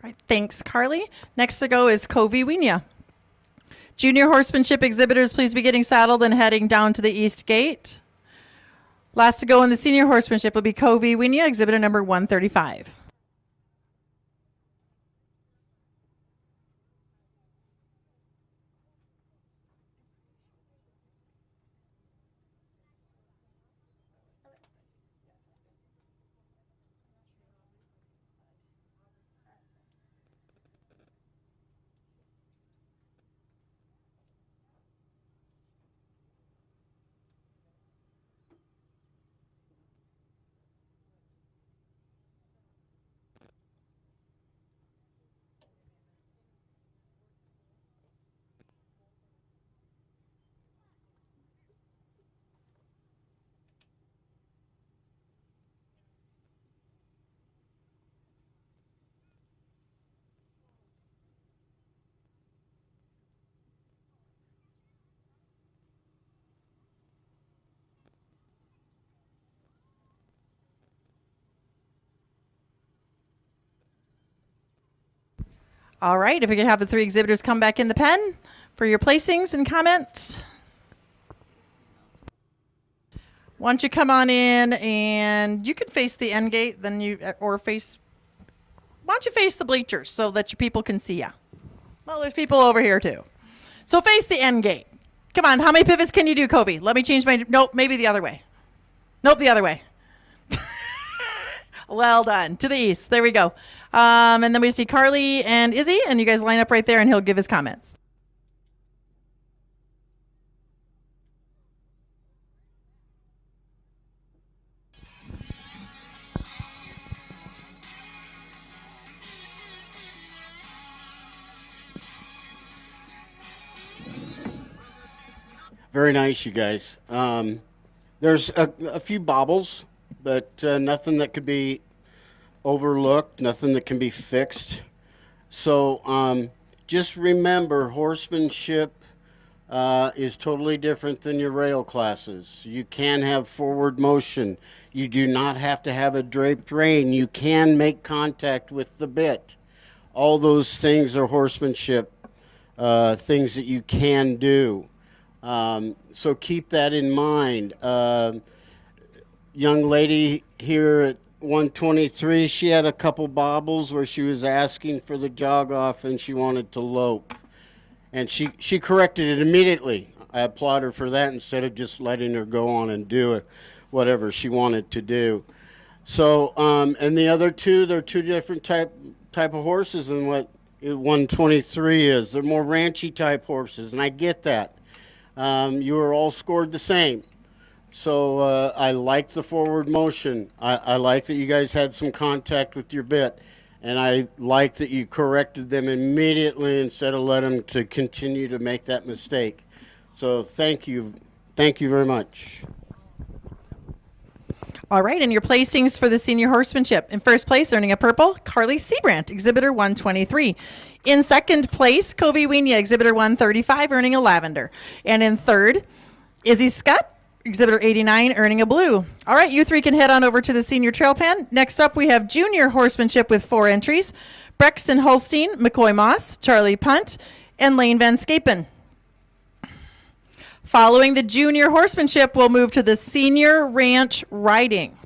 All right, thanks, Carly. Next to go is Covey Wienia. Junior horsemanship exhibitors, please be getting saddled and heading down to the east gate. Last to go in the senior horsemanship will be Covey Wienia, exhibitor number 135. All right, if we could have the three exhibitors come back in the pen for your placings and comments. Why don't you come on in, and you can face the end gate, then you, or face, why don't you face the bleachers so that your people can see you? Well, there's people over here too. So face the end gate. Come on, how many pivots can you do, Kobe? Let me change my, nope, maybe the other way. Nope, the other way. Well done. To the east. There we go. And then we see Carly and Izzy, and you guys line up right there, and he'll give his comments. Very nice, you guys. There's a few bobbles, but nothing that could be overlooked, nothing that can be fixed. So just remember, horsemanship is totally different than your rail classes. You can have forward motion. You do not have to have a draped rein. You can make contact with the bit. All those things are horsemanship, things that you can do. So keep that in mind. Young lady here at 123, she had a couple bobbles where she was asking for the jog off and she wanted to lope. And she corrected it immediately. I applaud her for that instead of just letting her go on and do it, whatever she wanted to do. So, and the other two, they're two different type of horses than what 123 is. They're more ranchy type horses, and I get that. You are all scored the same. So I like the forward motion. I like that you guys had some contact with your bit. And I like that you corrected them immediately instead of let them to continue to make that mistake. So thank you. Thank you very much. All right, and your placings for the senior horsemanship. In first place, earning a purple, Carly Seabrandt, exhibitor 123. In second place, Kobe Wienia, exhibitor 135, earning a lavender. And in third, Izzy Scott, exhibitor 89, earning a blue. All right, you three can head on over to the senior trail pen. Next up, we have junior horsemanship with 4 entries. Brexton Holstein, McCoy Moss, Charlie Punt, and Lane Van Scapen. Following the junior horsemanship, we'll move to the senior ranch riding.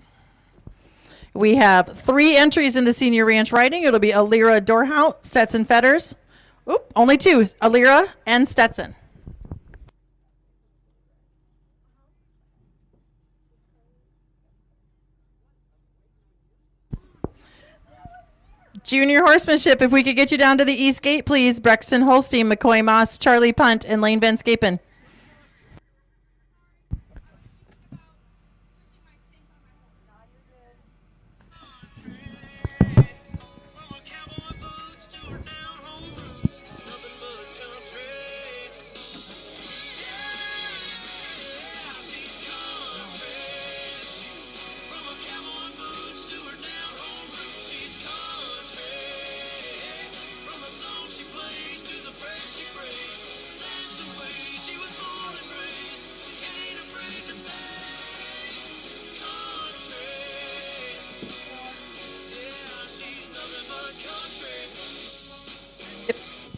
We have 3 entries in the senior ranch riding. It'll be Alira Dorhout, Stetson Fetters. Oop, only 2, Alira and Stetson. Junior horsemanship, if we could get you down to the east gate, please. Brexton Holstein, McCoy Moss, Charlie Punt, and Lane Van Scapen.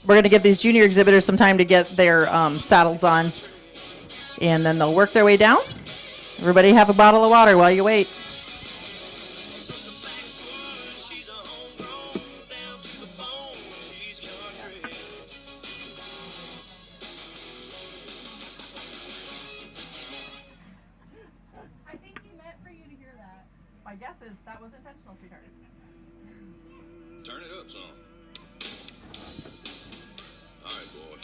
We're going to give these junior exhibitors some time to get their saddles on, and then they'll work their way down. Everybody have a bottle of water while you wait. I think he meant for you to hear that. My guess is that was intentional, sweetheart. Turn it up some. All right, boy.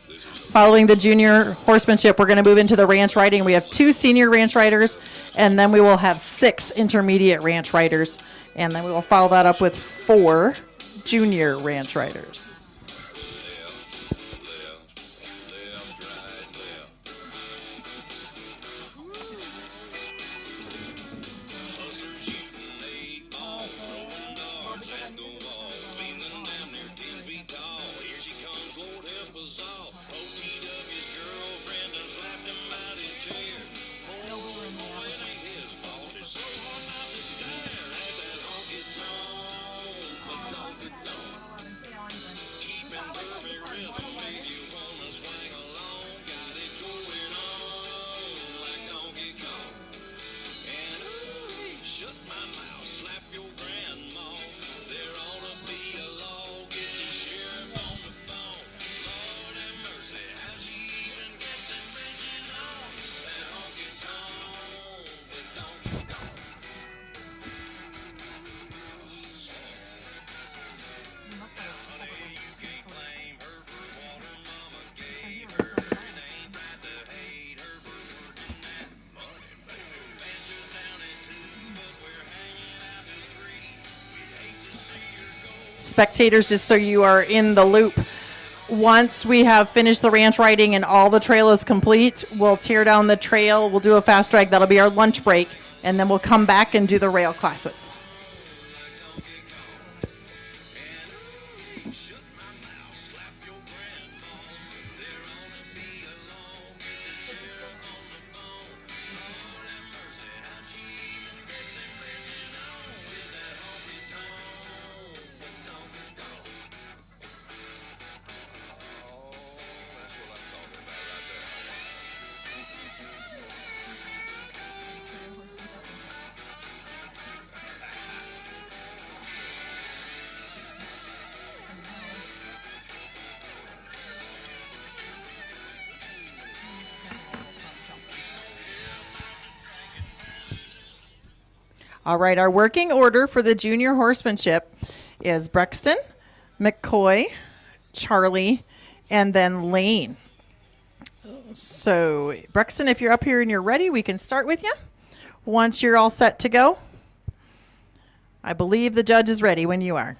This is Following the junior horsemanship, we're going to move into the ranch riding. We have 2 senior ranch riders, and then we will have 6 intermediate ranch riders, and then we will follow that up with 4 junior ranch riders. left, right, left. Hustlers shooting 8 ball, throwing darts at the wall, feeling damn near 10 feet tall. Here she comes, Lord help us all. OTW's girlfriend done slapped him out his chair. Oh, boy, it ain't his fault. It's so hard not to stare at that honky tonk, but honky tonk. Keeping perfect rhythm, make you wanna swing along. Got it going on like Donkey Kong. And ooh, shut my mouth, slap your grandma. There ought to be a law, get the sheriff on the phone. Lord have mercy, how she even get the bridges on? That honky tonk, the Donkey Kong. Honey, you can't blame her for what her mama gave her. It ain't right to hate her for working that money, baby. Answers down at 2, but we're hanging out till 3. We'd hate to see her go. Spectators, just so you are in the loop, once we have finished the ranch riding and all the trail is complete, we'll tear down the trail, we'll do a fast drag, that'll be our lunch break, and then we'll come back and do the rail classes. Shut my mouth, slap your grandma. There ought All right, our working order for the junior horsemanship is Brexton, McCoy, Charlie, and then Lane. So, Brexton, if you're up here and you're ready, we can start with you. Once you're all set to go, I believe the judge is ready when you are.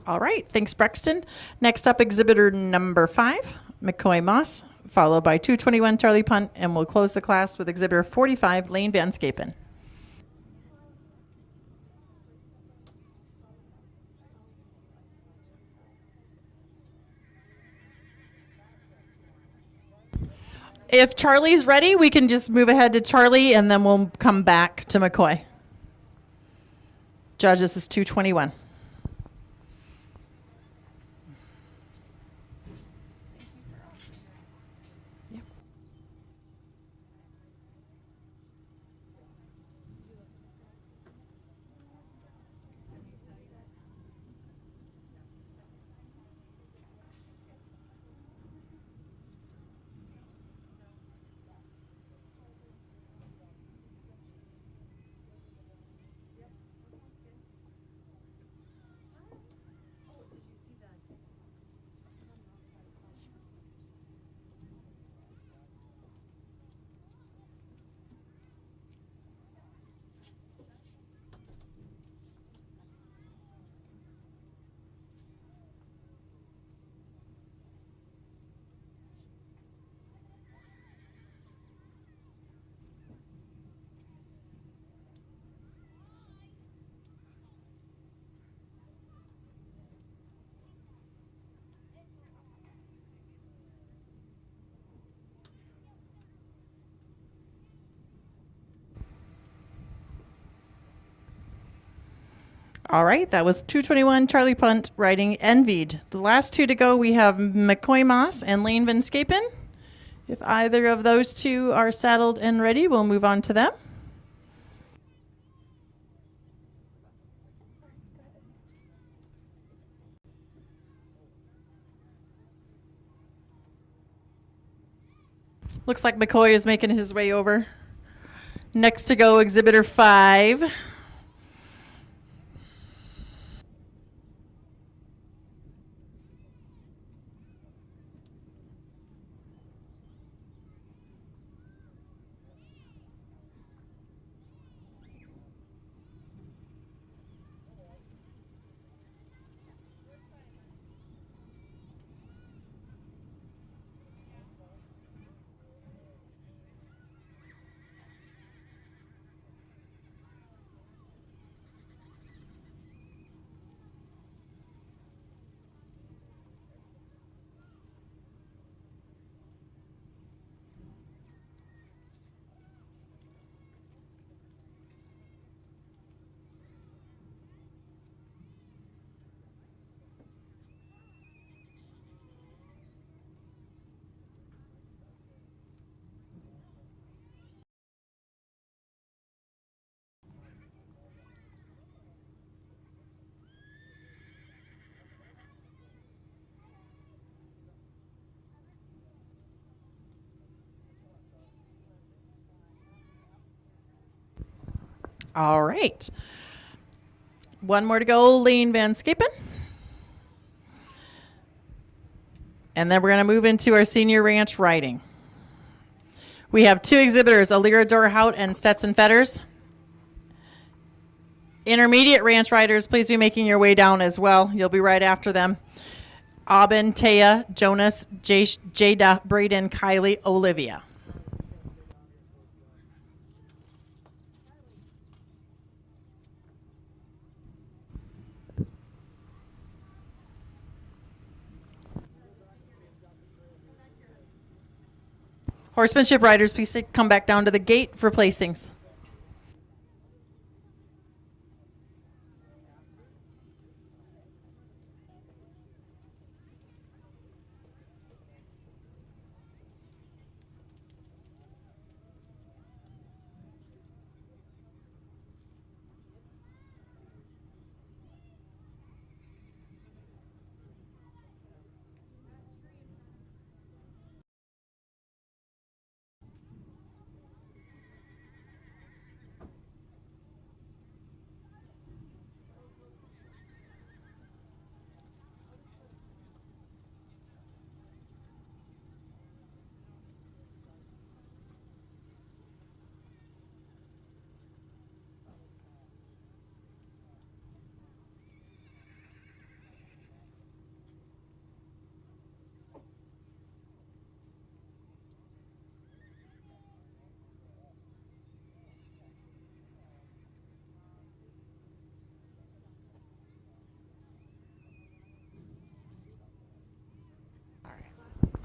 All right, thanks, Brexton. Next up, exhibitor number 5, McCoy Moss, followed by 221 Charlie Punt, and we'll close the class with exhibitor 45, Lane Van Scapen. If Charlie's ready, we can just move ahead to Charlie, and then we'll come back to McCoy. Judge, this is 221. All right, that was 221 Charlie Punt riding Envied. The last two to go, we have McCoy Moss and Lane Van Scapen. If either of those two are saddled and ready, we'll move on to them. Looks like McCoy is making his way over. Next to go, exhibitor 5. All right. One more to go, Lane Van Scapen. And then we're going to move into our senior ranch riding. We have 2 exhibitors, Alira Dorhout and Stetson Fetters. Intermediate ranch riders, please be making your way down as well. You'll be right after them. Aubin, Taya, Jonas, Jada, Braden, Kylie, Olivia. Horsemanship riders, please come back down to the gate for placings.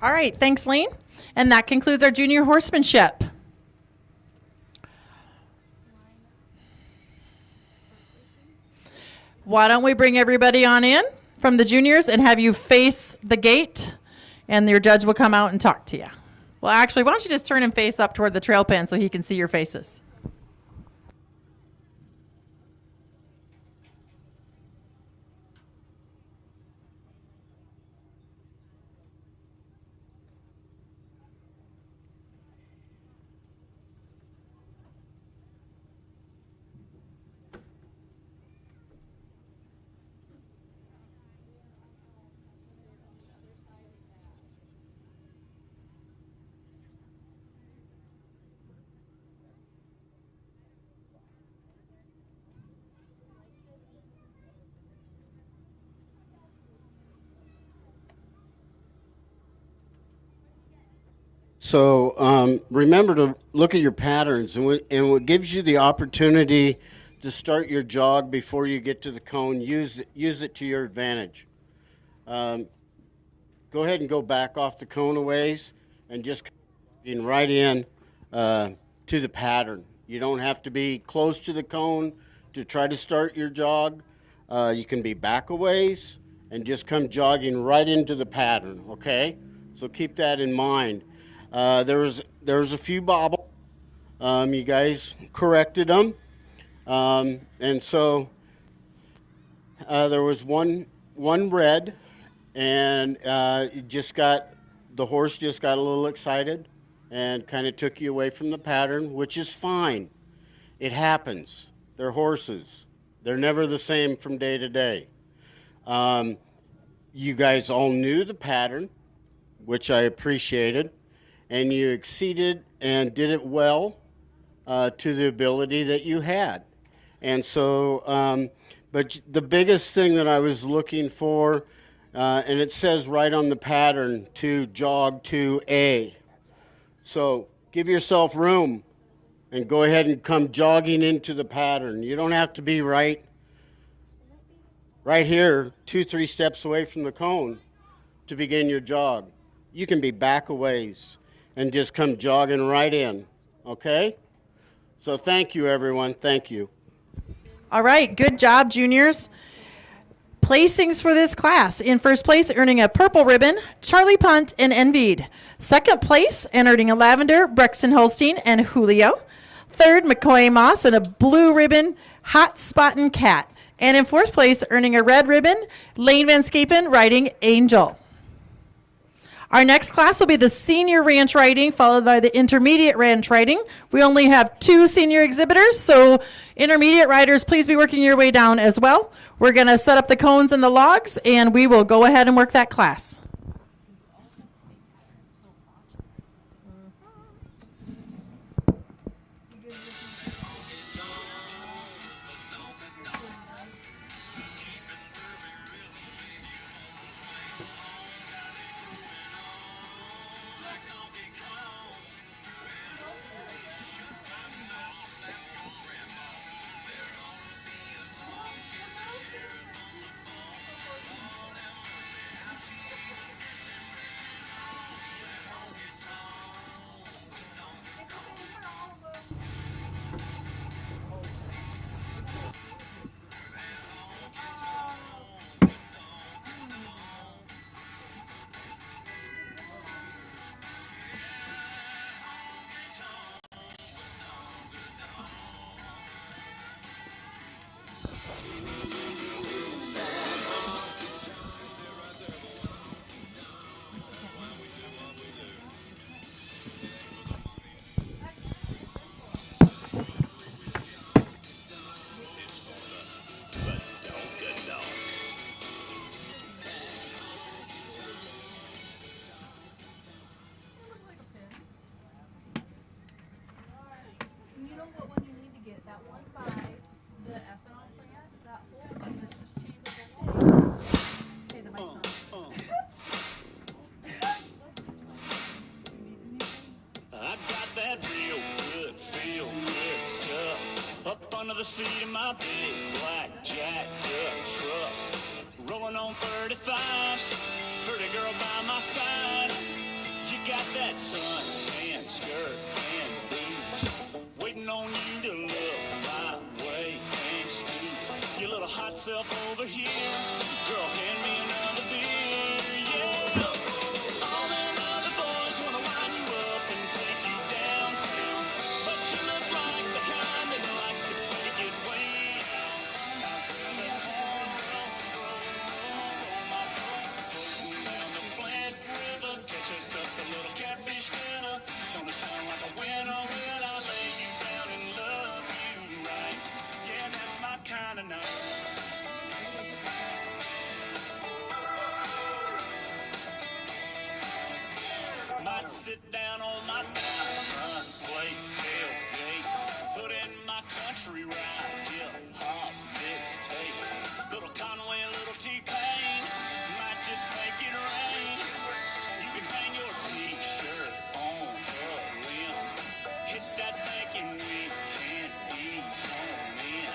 All right, thanks, Lane. And that concludes our junior horsemanship. Why don't we bring everybody on in from the juniors and have you face the gate, and your judge will come out and talk to you. Well, actually, why don't you just turn and face up toward the trail pen so he can see your faces. So remember to look at your patterns, and what gives you the opportunity to start your jog before you get to the cone, use it to your advantage. Go ahead and go back off the cone a ways and just get right in to the pattern. You don't have to be close to the cone to try to start your jog. You can be back a ways and just come jogging right into the pattern, okay? So keep that in mind. There was a few bobbles. You guys corrected them. And so there was one red, and the horse just got a little excited and kind of took you away from the pattern, which is fine. It happens. They're horses. They're never the same from day to day. You guys all knew the pattern, which I appreciated, and you exceeded and did it well to the ability that you had. And so, but the biggest thing that I was looking for, and it says right on the pattern, to jog to A. So give yourself room and go ahead and come jogging into the pattern. You don't have to be right here, 2-3 steps away from the cone to begin your jog. You can be back a ways and just come jogging right in, okay? So thank you, everyone. Thank you. All right, good job, juniors. Placings for this class. In first place, earning a purple ribbon, Charlie Punt and Envied. Second place, and earning a lavender, Brexton Holstein and Julio. Third, McCoy Moss and a blue ribbon, Hot Spottin' Cat. And in fourth place, earning a red ribbon, Lane Van Scapen riding Angel. Our next class will be the senior ranch riding, followed by the intermediate ranch riding. We only have 2 senior exhibitors, so intermediate riders, please be working your way down as well. We're going to set up the cones and the logs, and we will go ahead and work that class. You know what one you need to get? That one by the ethanol plant, that whole stuff that's just changeable. Okay, the mic's on. I got that real good, feel good stuff up under the seat of my big black jacked up truck. Rolling on 35s, pretty girl by my side. You got that suntan skirt and boots, waiting on you to look my way and scoot your little hot self over here. Girl, hand me another beer, yeah. All them other boys wanna wind you up and take you downtown, but you look like the kind that likes to take it way out. Down the Flint River, catch us up a little catfish dinner. Gonna sound like a winner when I lay you down and love you right. Yeah, that's my kind of night. Might sit down on my down front plate tailgate, put in my country ride, hip hop mixtape, little Conway, little T-Pain, might just make it rain. You can hang your T-shirt on a limb, hit that bacon weekend, ease on in,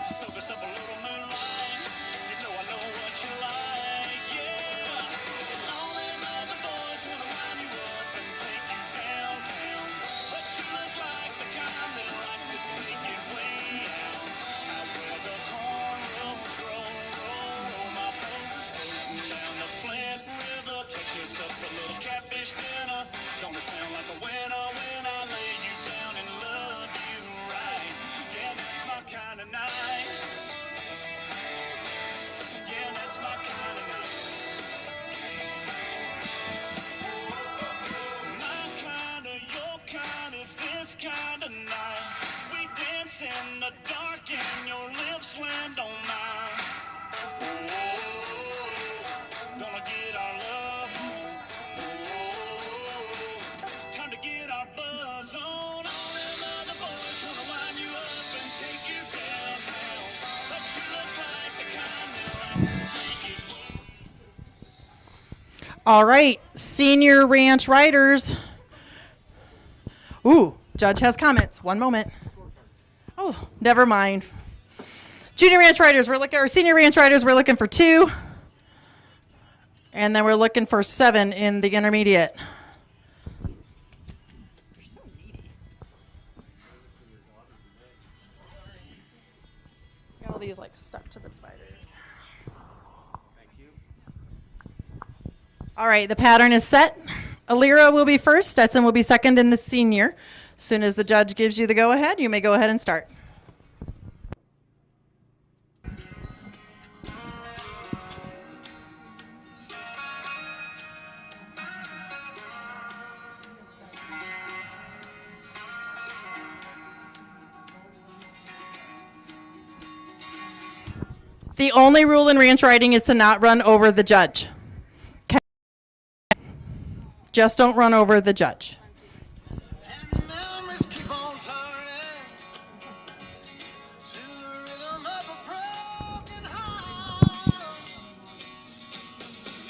soak us up a little moonlight. You know I know what you like, yeah. And all them other boys wanna wind you up and take you downtown, but you look like the kind that likes to take it way out. Out where the cornrows grow, roll my boat, floating down the Flint River, catch us up a little catfish dinner. Gonna sound like a winner when I lay you down and love you right. Yeah, that's my kind of night. Yeah, that's my kind of night. My kind of, your kind is this kind of night. We dance in the dark and your lips land on mine. Oh, gonna get our love on. Oh, time to get our buzz on. All them other boys wanna wind you up and take you downtown, but you look like the kind that likes to take it. All right, senior ranch riders. Ooh, judge has comments. One moment. Oh, never mind. Junior ranch riders, or senior ranch riders, we're looking for 2. And then we're looking for 7 in the intermediate. You're so needy. Got all these like stuck to the dividers. All right, the pattern is set. Alira will be first, Stetson will be second in the senior. As soon as the judge gives you the go-ahead, you may go ahead and start. The only rule in ranch riding is to not run over the judge. Okay? Just don't run over the judge. And memories keep on turning to the rhythm of a broken heart.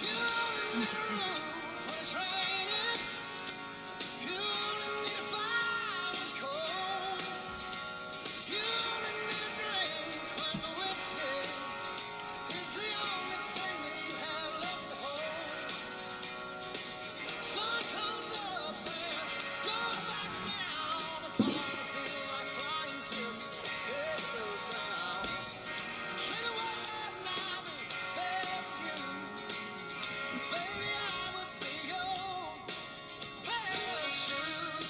You only need a roof when it's raining. You only need a fire when it's cold. You only need a drink when the whiskey is the only thing that you have left to hold. Sun comes up and goes back down. The fall feels like flying till you hit the ground. Say the word and I'll be there for you. Baby, I would be your parachute.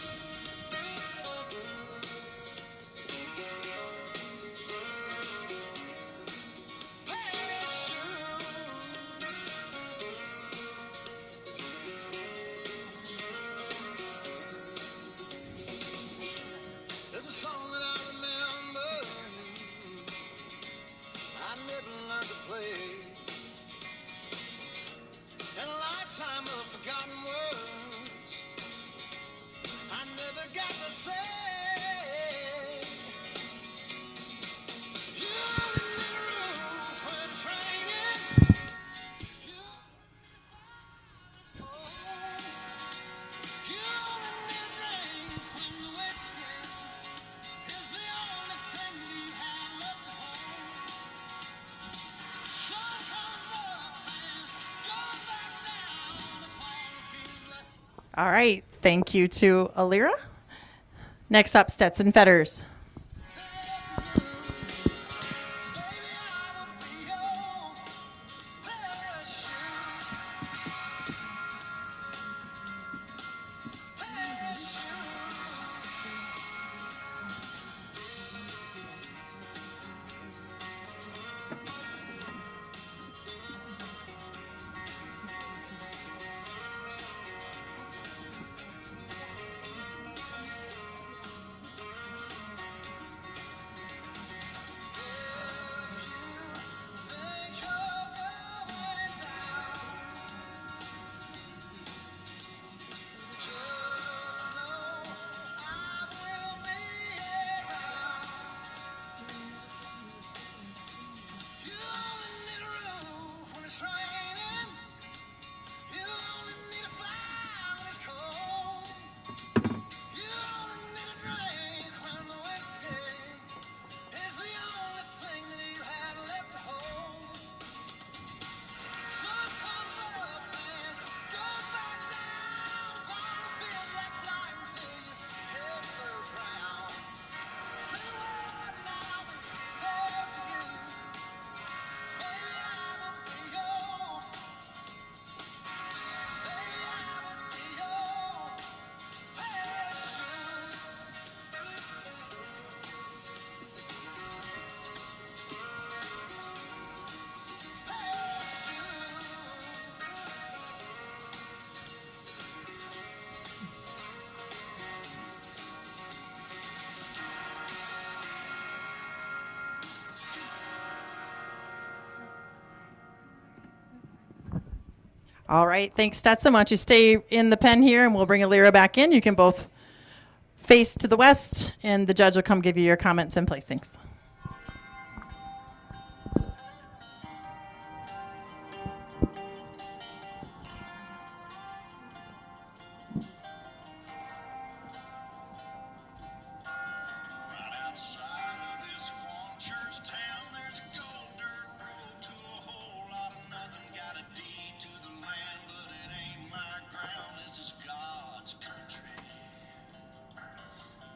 There's a song that I remember I never learned to play, and a lifetime of forgotten words I never got to say. You only need a roof when it's raining. You You only need a drink when the whiskey is the only thing that you have left to hold. Sun comes up and goes back down. The fall feels like All right. Thank you to Alira. Next up, Stetson Fetters. baby, I would be your parachute. Think you're going down. Just know I will be around. You only need a roof when it's raining. You only need a fire when it's cold. You only need a drink when the whiskey is the only thing that you have left to hold. Sun comes up and goes back down. Fall feels like flying till you hit the ground. Say what now is there for you. Baby, I will be your. Baby, I will be your parachute. All right. Thanks, Stetson. Why don't you stay in the pen here and we'll bring Alira back in. You can both face to the west and the judge will come give you your comments and placings. Right outside of this one church town, there's a gold dirt road to a whole lot of nothing. Got a deed to the land, but it ain't my ground. This is God's country.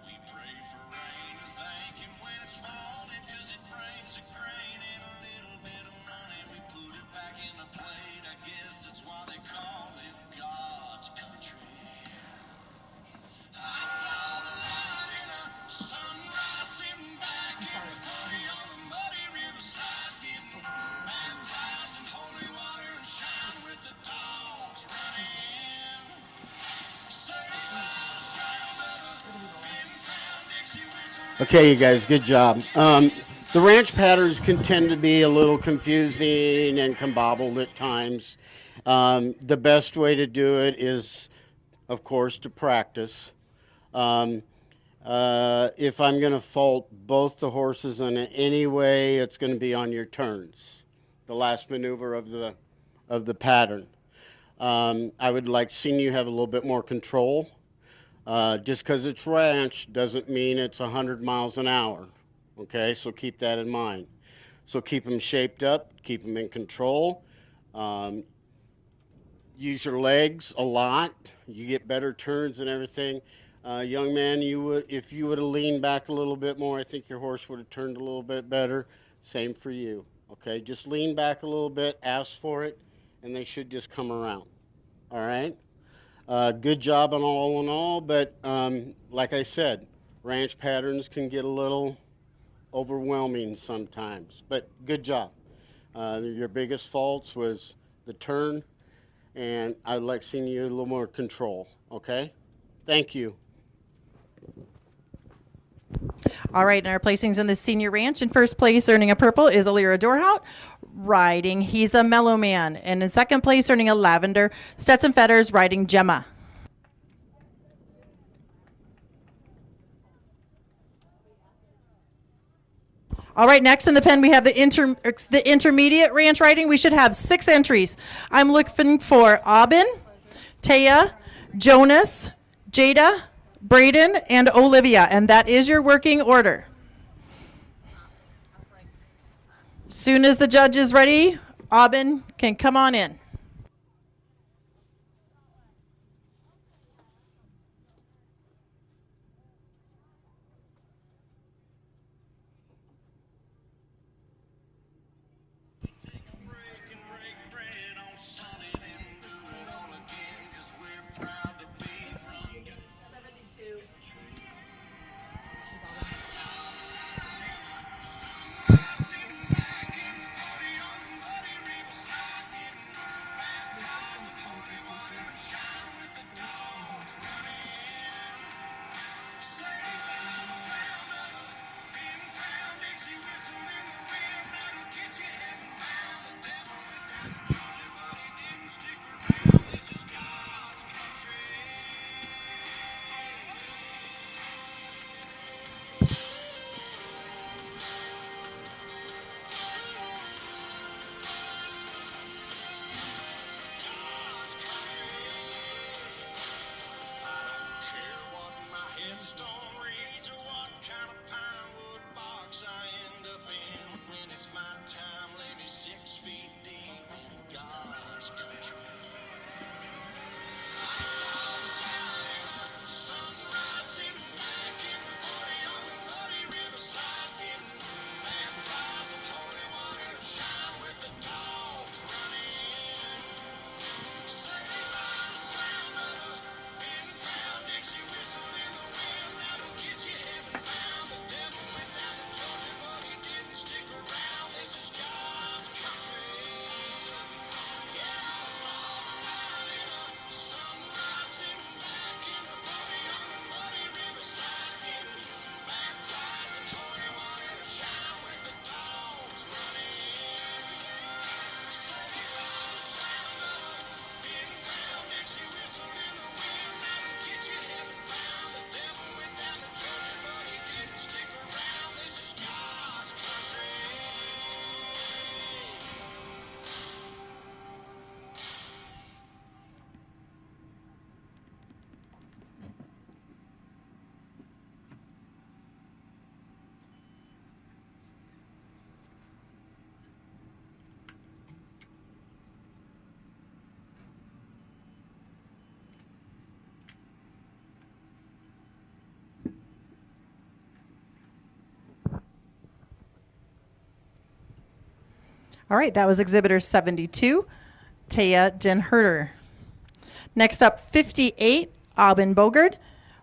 We pray for rain and thank Him when it's falling, 'cause it brings a grain and a little bit of money. We put it back in the plate, I guess that's why they call it God's country. I saw the light in a sunrise sitting back in the 40 on the muddy riverside, getting baptized in holy water and shine with the dogs running. Saved by the sound of a pin found Dixie whistle. Okay, you guys, good job. The ranch patterns can tend to be a little confusing and combobbled at times. The best way to do it is, of course, to practice. If I'm going to fault both the horses in any way, it's going to be on your turns, the last maneuver of the pattern. I would like seeing you have a little bit more control. Just because it's ranch doesn't mean it's 100 miles an hour. Okay, so keep that in mind. So keep them shaped up, keep them in control. Use your legs a lot. You get better turns and everything. Young man, if you would have leaned back a little bit more, I think your horse would have turned a little bit better. Same for you. Okay, just lean back a little bit, ask for it, and they should just come around. All right? Good job on all in all, but like I said, ranch patterns can get a little overwhelming sometimes, but good job. Your biggest faults was the turn, and I'd like seeing you a little more control, okay? Thank you. All right, and our placings in the senior ranch. In first place, earning a purple, is Alira Dorhout, riding He's a Mellow Man. And in second place, earning a lavender, Stetson Fetters, riding Gemma. All right, next in the pen, we have the intermediate ranch riding. We should have 6 entries. I'm looking for Aubin, Taya, Jonas, Jada, Braden, and Olivia, and that is your working order. Soon as the judge is ready, Aubin can come on in. All right, that was exhibitor 72, Taya Den Herder. Next up, 58, Aubin Bogard,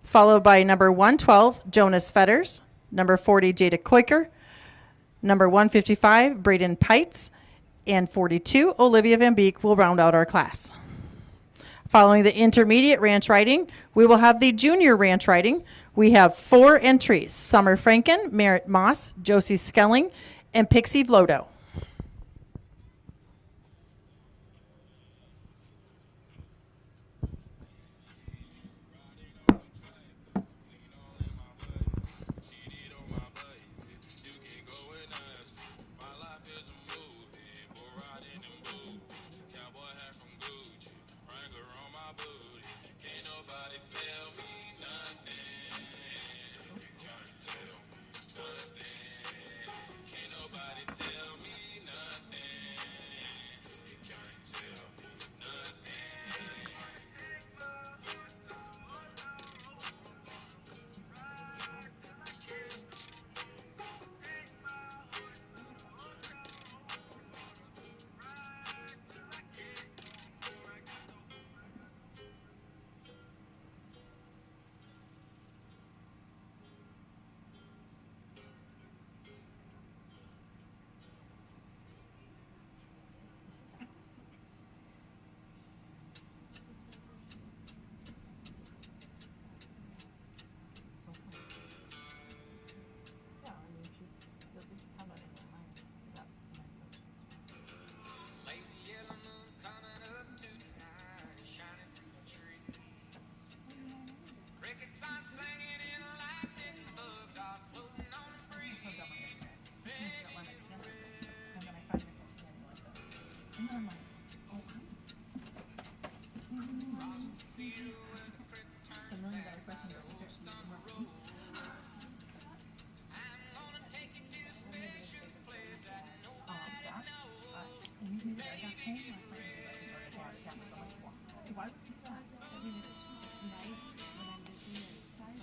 followed by number 112, Jonas Fetters, number 40, Jada Koiker, number 155, Braden Pites, and 42, Olivia Van Beek will round out our class. Following the intermediate ranch riding, we will have the junior ranch riding. We have 4 entries: Summer Franken, Merritt Moss, Josie Skelling, and Pixie Vlodo. Yeah, I mean, she's at least kind of in her mind. That Lazy yellow moon coming up to tonight is shining through the tree. Crickets are singing in the light and bugs are floating on the breeze. And then I find myself standing like this. And then I'm like, oh, the million-dollar question is, okay, maybe I got pain last night because I started to have a tap. I'm like, why would you do that? I mean, it's nice when I'm busy and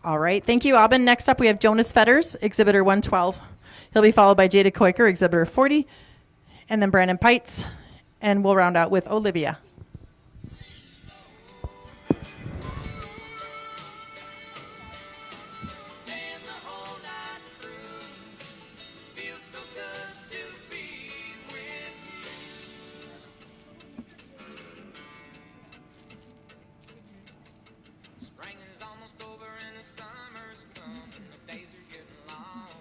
All right, thank you, Aubin. Next up, we have Jonas Fetters, Exhibitor 112. He'll be followed by Jada Koiker, Exhibitor 40, and then Brandon Pites, and we'll round out with Olivia. Spring is almost over and the summer's come and the days are getting long.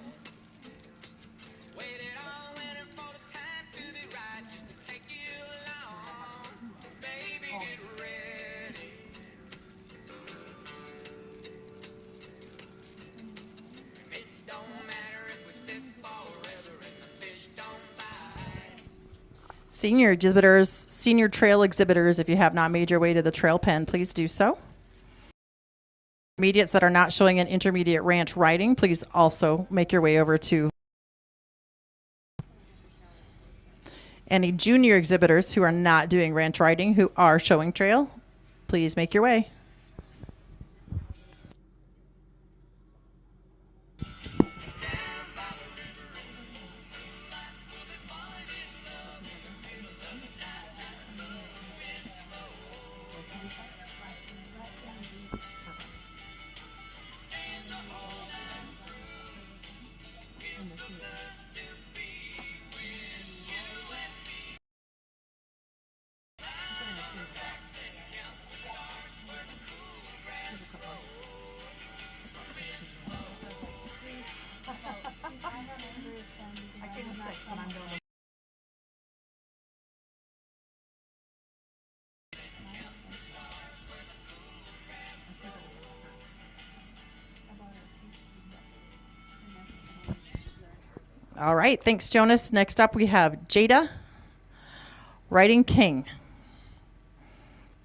Waited all winter for the time to be right just to take you along. Baby, get ready. It don't matter if we sit forever and the fish don't bite. Senior trail exhibitors, if you have not made your way to the trail pen, please do so. Intermediates that are not showing an intermediate ranch riding, please also make your way over to. Any junior exhibitors who are not doing ranch riding, who are showing trail, please make your way. All right, thanks, Jonas. Next up, we have Jada riding King.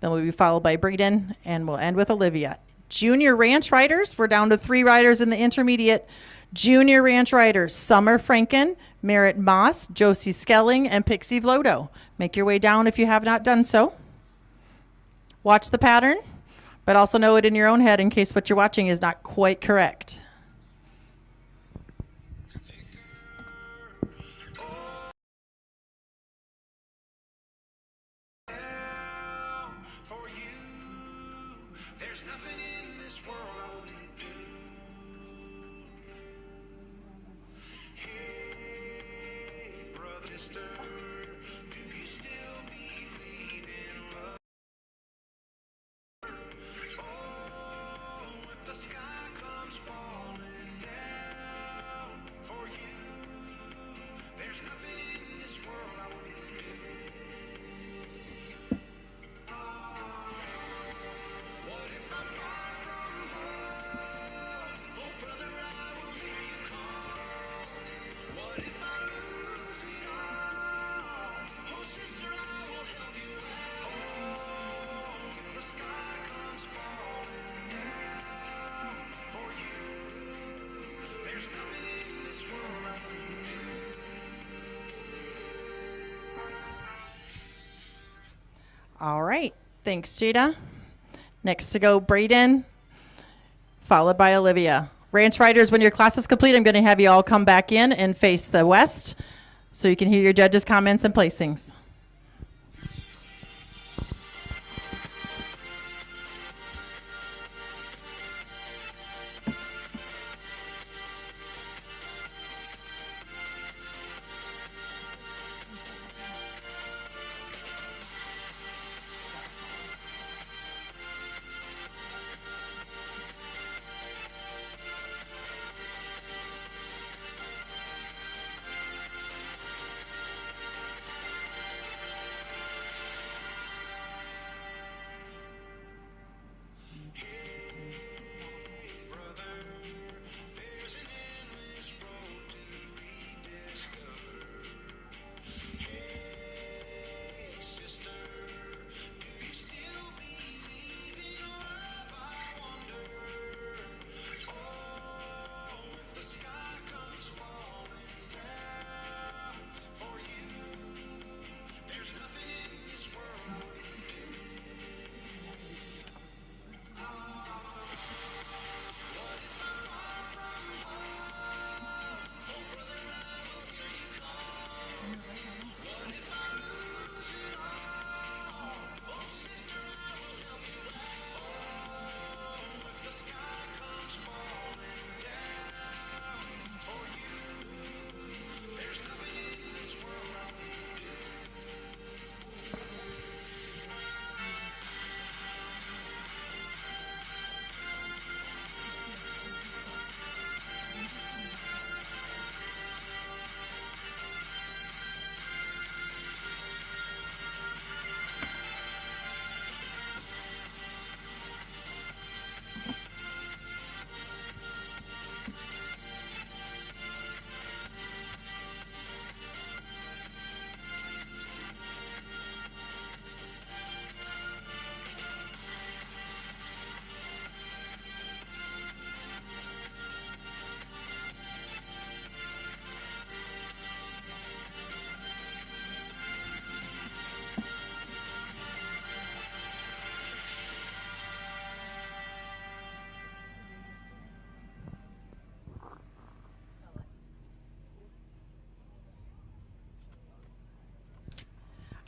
Then we'll be followed by Braden, and we'll end with Olivia. Junior ranch riders, we're down to 3 riders in the intermediate. Junior ranch riders, Summer Franken, Merritt Moss, Josie Skelling, and Pixie Vlodo. Make your way down if you have not done so. Watch the pattern, but also know it in your own head in case what you're watching is not quite correct. For you, there's nothing in this world I wouldn't do. All right. Thanks, Jada. Next to go, Braden, followed by Olivia. Ranch riders, when your class is complete, I'm going to have you all come back in and face the west so you can hear your judges' comments and placings.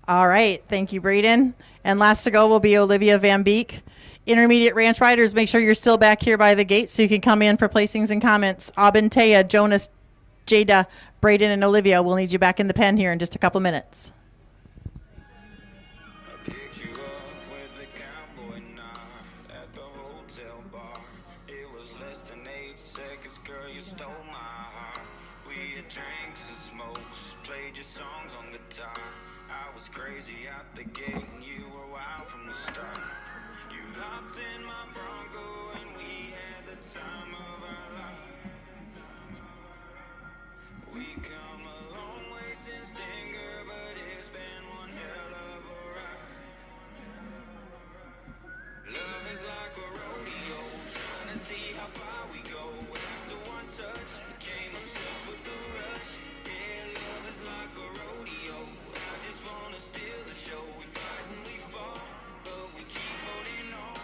All right. Thank you, Braden. And last to go will be Olivia Van Beek. Intermediate ranch riders, make sure you're still back here by the gate so you can come in for placings and comments. Aubin, Taya, Jonas, Jada, Braden, and Olivia, we'll need you back in the pen here in just a couple minutes. I picked you up with a cowboy knot at the hotel bar. It was less than 8 seconds, girl, you stole my heart. We had drinks and smokes, played your songs on guitar. I was crazy out the gate and you were wild from the start. You hopped in my Bronco and we had the time of our life. We come a long way since Dinger, but it's been one hell of a ride. Love is like a rodeo, trying to see how far we go. After one touch, became obsessed with the rush. Yeah, love is like a rodeo. I just wanna steal the show. We fight and we fall, but we keep holding on.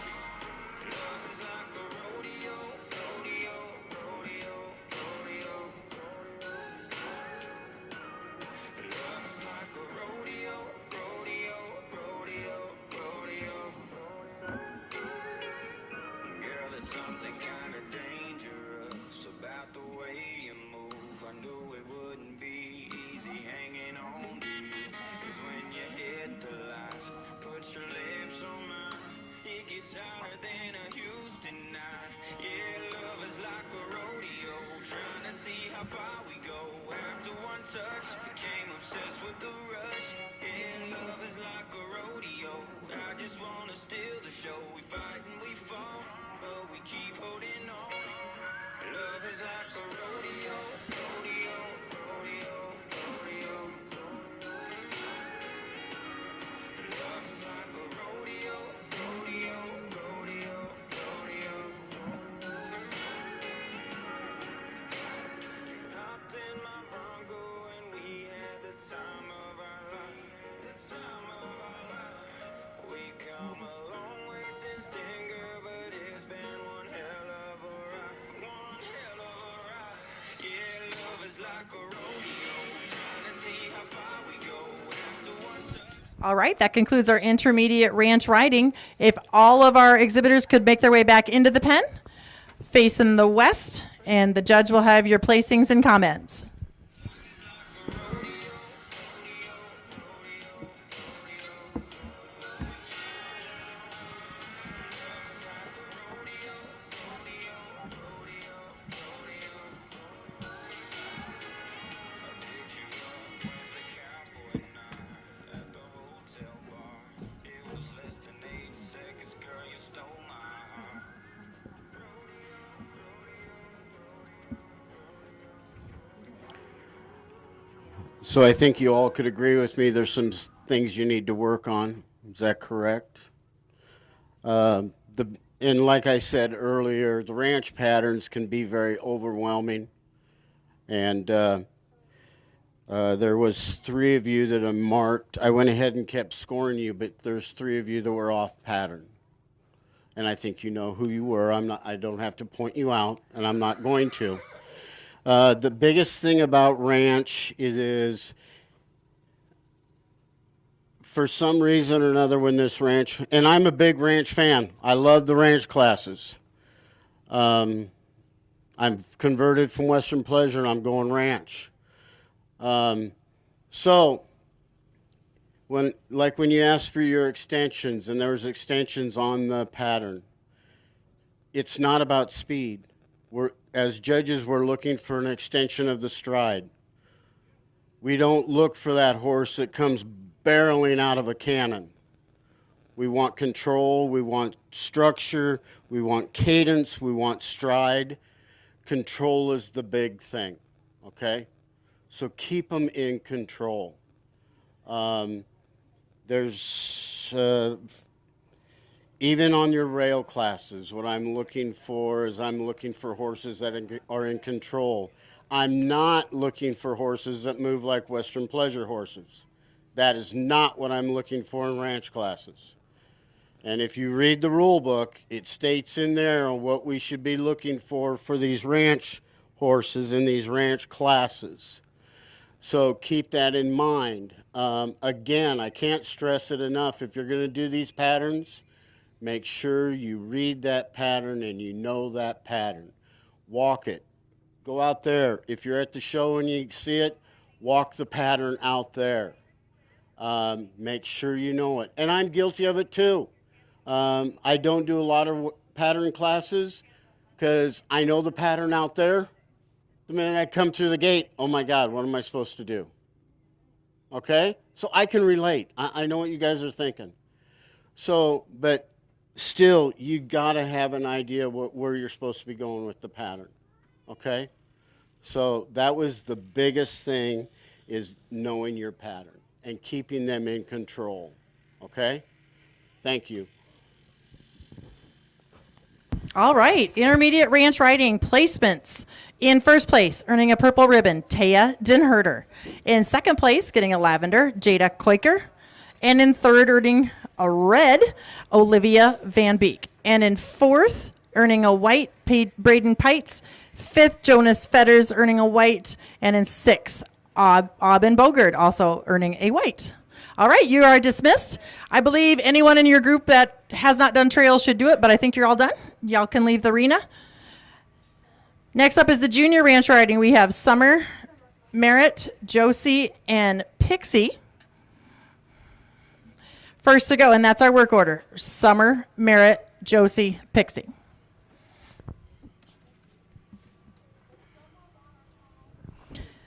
Love is like a rodeo, rodeo, rodeo, rodeo. Love is like a rodeo, rodeo, rodeo, rodeo. Girl, there's something kinda dangerous about the way you move. I knew it wouldn't be easy hanging on to you. 'Cause when you hit the lights, put your lips on mine. It gets hotter than a Houston night. Yeah, love is like a rodeo, trying to see how far we go. After one touch, became obsessed with the rush. Yeah, love is like a rodeo. I just wanna steal the show. We fight and we fall, but we keep holding on. Love is like a rodeo, rodeo, rodeo, rodeo. Love is like a rodeo, rodeo, rodeo, rodeo. You hopped in my Bronco and we had the time of our life. The time of our life. All right, that concludes our intermediate ranch riding. If all of our exhibitors could make their way back into the pen, facing the west, and the judge will have your placings and comments. So I think you all could agree with me. There's some things you need to work on. Is that correct? And like I said earlier, the ranch patterns can be very overwhelming. And there was 3 of you that are marked. I went ahead and kept scoring you, but there's 3 of you that were off pattern. And I think you know who you were. I don't have to point you out, and I'm not going to. The biggest thing about ranch is, for some reason or another, when this ranch, and I'm a big ranch fan. I love the ranch classes. I'm converted from Western Pleasure, and I'm going ranch. So, when you asked for your extensions, and there's extensions on the pattern, it's not about speed. As judges, we're looking for an extension of the stride. We don't look for that horse that comes barreling out of a cannon. We want control, we want structure, we want cadence, we want stride. Control is the big thing, okay? So keep them in control. Even on your rail classes, what I'm looking for is I'm looking for horses that are in control. I'm not looking for horses that move like Western Pleasure horses. That is not what I'm looking for in ranch classes. And if you read the rule book, it states in there what we should be looking for these ranch horses in these ranch classes. So keep that in mind. Again, I can't stress it enough. If you're going to do these patterns, make sure you read that pattern and you know that pattern. Walk it. Go out there. If you're at the show and you see it, walk the pattern out there. Make sure you know it. And I'm guilty of it too. I don't do a lot of pattern classes because I know the pattern out there. The minute I come through the gate, oh my God, what am I supposed to do? Okay? So I can relate. I know what you guys are thinking. So, but still, you got to have an idea where you're supposed to be going with the pattern, okay? So that was the biggest thing, is knowing your pattern and keeping them in control, okay? Thank you. All right, intermediate ranch riding placements. In first place, earning a purple ribbon, Taya Dinherter. In second place, getting a lavender, Jada Koiker. And in third, earning a red, Olivia Van Beek. And in fourth, earning a white, Braden Pites. Fifth, Jonas Fetters, earning a white. And in sixth, Aubin Bogard, also earning a white. All right, you are dismissed. I believe anyone in your group that has not done trails should do it, but I think you're all done. Y'all can leave the arena. Next up is the junior ranch riding. We have Summer, Merritt, Josie, and Pixie. First to go, and that's our work order. Summer, Merritt, Josie, Pixie.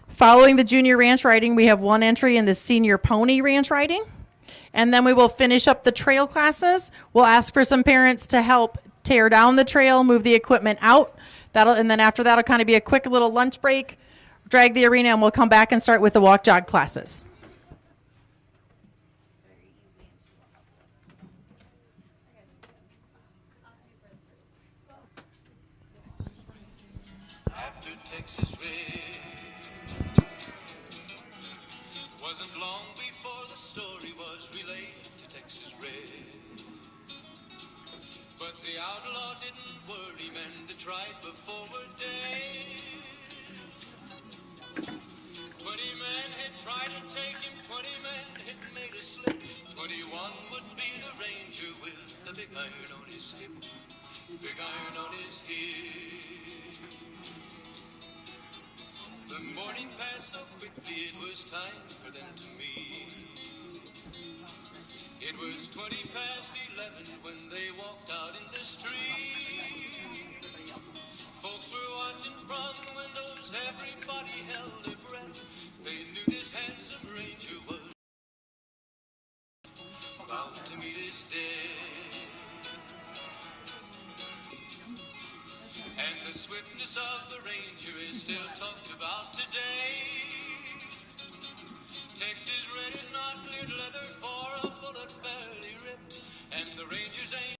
Following the junior ranch riding, we have one entry in the senior pony ranch riding. And then we will finish up the trail classes. We'll ask for some parents to help tear down the trail, move the equipment out. And then after that, it'll kind of be a quick little lunch break, drag the arena, and we'll come back and start with the walk jog classes. After Texas Red, wasn't long before the story was relayed to Texas Red. But the outlaw didn't worry, men that tried before were dead. 21 would be the ranger with the big iron on his hip, big iron on his hip. The morning passed so quickly, it was time for them to meet. It was 20 past 11 when they walked out in the street. Folks were watching from the windows, everybody held their breath. They knew this handsome ranger was about to meet his death. And the swiftness of the ranger is still talked about today. Texas red is not cleared leather for a bullet fairly ripped, and the ranger's aim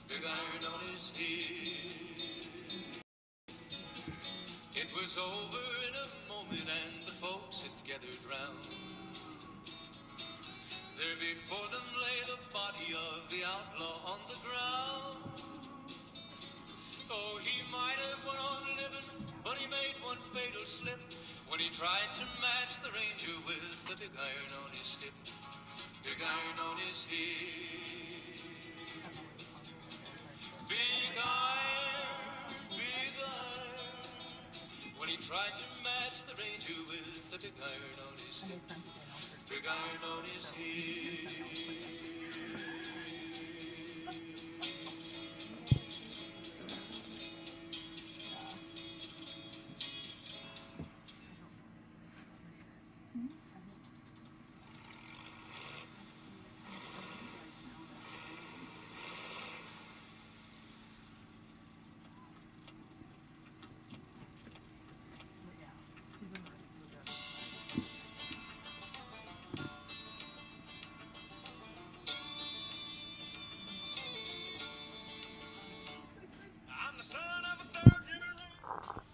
big iron on his hip. It was over in a moment, and the folks had gathered round. There before them lay the body of the outlaw on the ground. Oh, he might have went on living, but he made one fatal slip when he tried to match the ranger with the big iron on his hip, big iron on his hip. Big iron, when he tried to match the ranger with the big iron on his hip, big iron on his hip.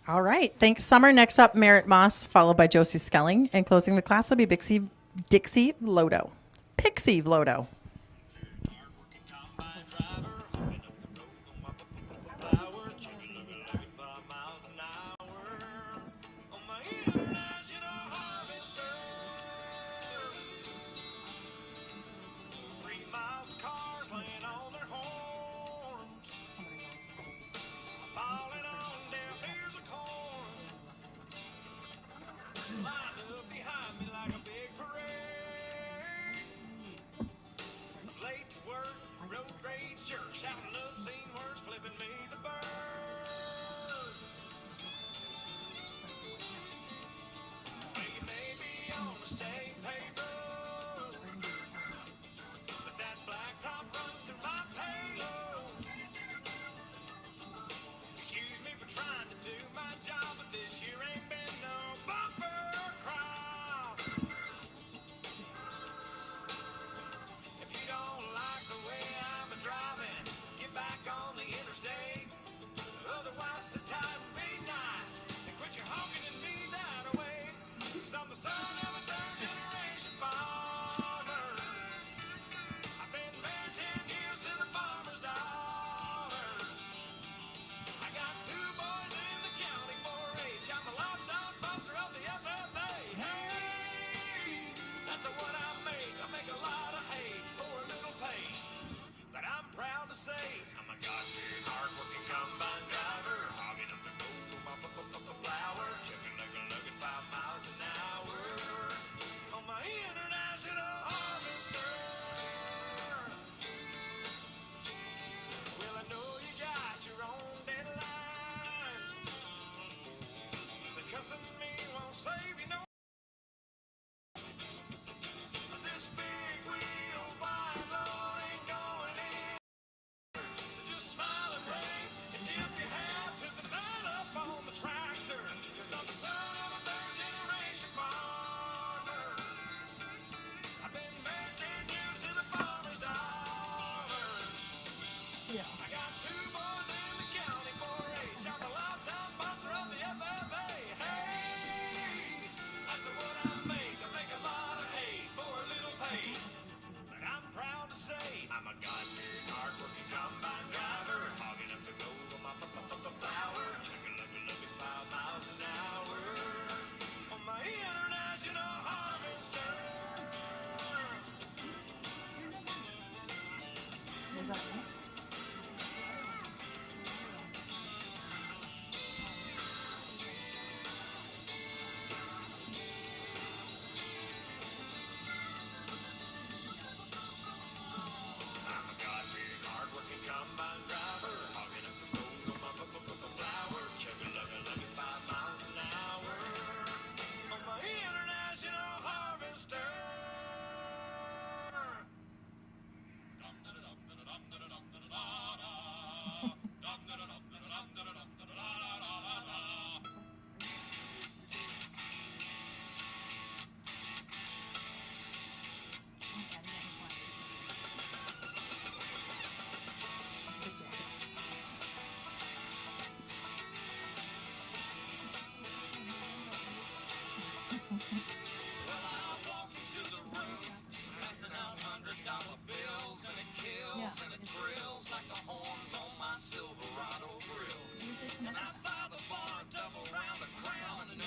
All right. Thanks, Summer. Next up, Merritt Moss, followed by Josie Skelling. And closing the class will be Dixie Vloto. Pixie Vloto.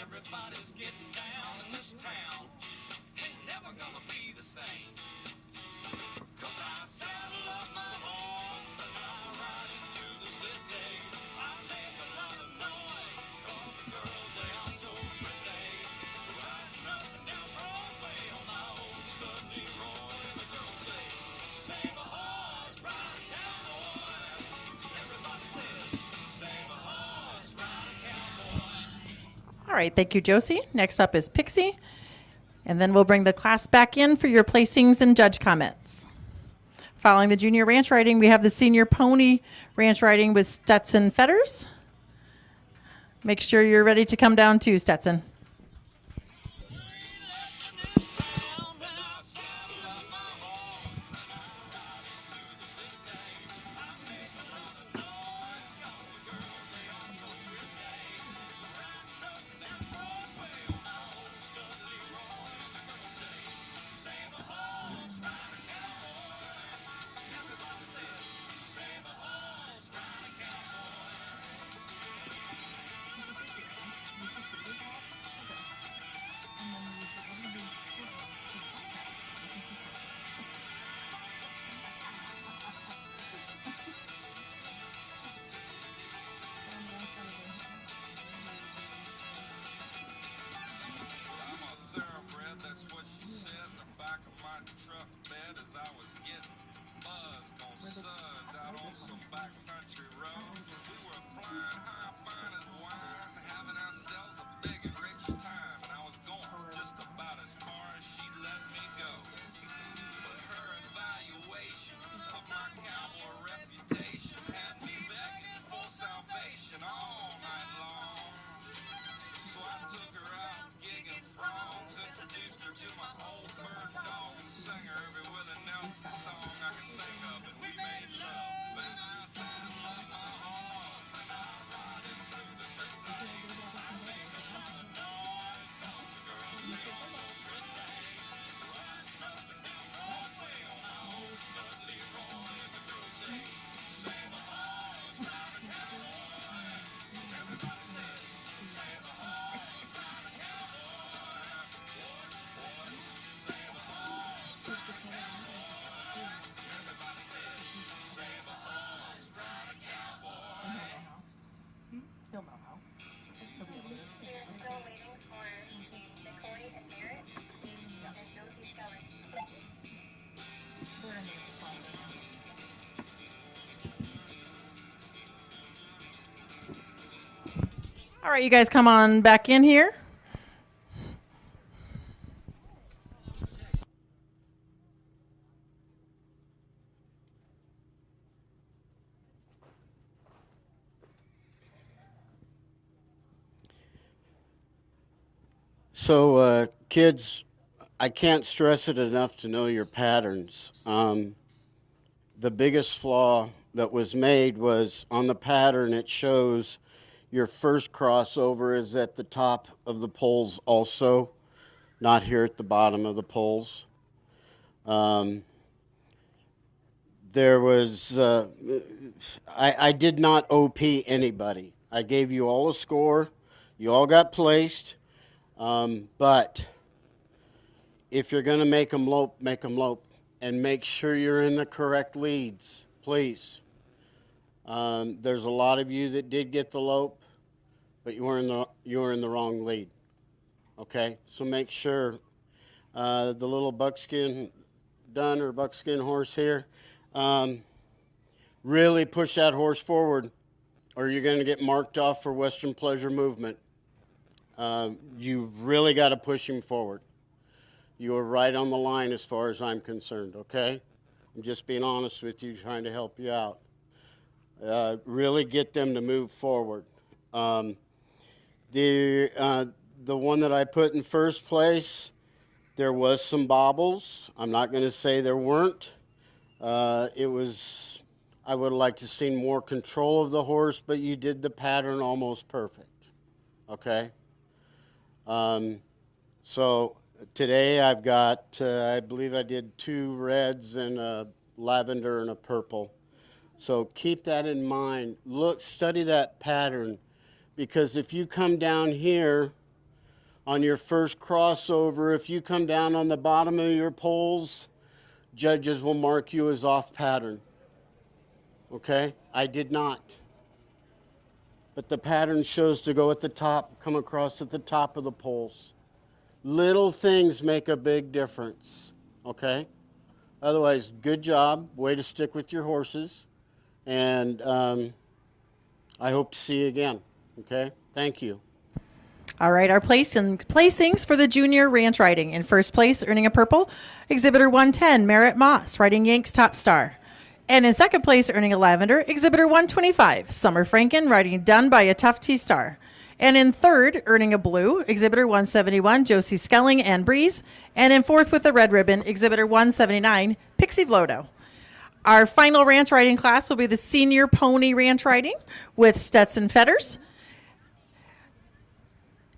Everybody's getting down in this town. Ain't never gonna be the same. 'Cause I saddle up my horse and I ride into the city. I make a lot of noise 'cause the girls, they are so pretty. Riding up and down Broadway on my old stud Leroy. And the girls say, save a horse, ride a cowboy. Everybody says, save a horse, ride a cowboy. All right, thank you, Josie. Next up is Pixie. And then we'll bring the class back in for your placings and judge comments. Following the junior ranch riding, we have the senior pony ranch riding with Stetson Fetters. Make sure you're ready to come down too, Stetson. I'm a thoroughbred, that's what she said. In the back of my truck bed as I was getting buzzed on suds out on some backcountry roads. We were flying high, fine as wine, having ourselves a big and rich time. And I was going just about as far as she'd let me go. But her evaluation of my cowboy reputation had me begging for salvation all night long. So I took her out gigging frogs, introduced her to my old bird dog, and sang her every Willie Nelson song I can think of, and we made love. And I saddle up my horse and I ride into the city. I make a lot of noise 'cause the girls, they are so pretty. Riding up and down Broadway on my old stud Leroy, and the girls say, save a horse, ride a cowboy. Everybody says, save a horse, ride a cowboy. What? Save a horse, ride a cowboy. Everybody says, save a horse, ride a cowboy. He'll know how. We're still waiting for McCoy and Merritt and Josie Skelly. All right, you guys come on back in here. So, kids, I can't stress it enough to know your patterns. The biggest flaw that was made was on the pattern, it shows your first crossover is at the top of the poles also, not here at the bottom of the poles. There was, I did not OP anybody. I gave you all a score. You all got placed. But if you're going to make them lope, make them lope. And make sure you're in the correct leads, please. There's a lot of you that did get the lope, but you were in the wrong lead. Okay, so make sure the little buckskin dun or buckskin horse here, really push that horse forward, or you're going to get marked off for Western Pleasure Movement. You really got to push him forward. You are right on the line as far as I'm concerned, okay? I'm just being honest with you, trying to help you out. Really get them to move forward. The one that I put in first place, there was some bobbles. I'm not going to say there weren't. I would have liked to see more control of the horse, but you did the pattern almost perfect, okay? So today I've got, I believe I did 2 reds and a lavender and a purple. So keep that in mind. Look, study that pattern, because if you come down here On your first crossover, if you come down on the bottom of your poles, judges will mark you as off pattern. Okay? I did not. But the pattern shows to go at the top, come across at the top of the poles. Little things make a big difference. Okay? Otherwise, good job. Way to stick with your horses. And I hope to see you again. Okay? Thank you. All right, our placings for the junior ranch riding. In first place, earning a purple, Exhibitor 110, Merritt Moss, riding Yanks Top Star. And in second place, earning a lavender, Exhibitor 125, Summer Franken, riding Done by a Tough T-Star. And in third, earning a blue, Exhibitor 171, Josie Skelling and Breeze. And in fourth with the red ribbon, Exhibitor 179, Pixie Vlodo. Our final ranch riding class will be the senior pony ranch riding with Stetson Fetters.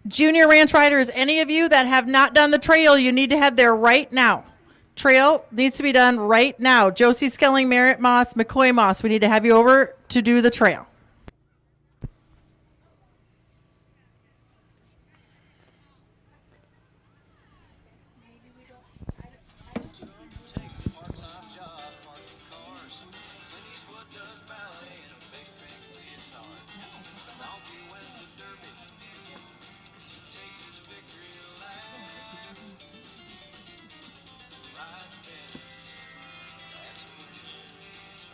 Junior ranch riders, any of you that have not done the trail, you need to head there right now. Trail needs to be done right now. Josie Skelling, Merritt Moss, McCoy Moss, we need to have you over to do the trail. Takes a part-time job parking cars. Clint Eastwood does ballet in a big pink leotard. Donkey wins the derby as he takes his victory lap. Right then, that's when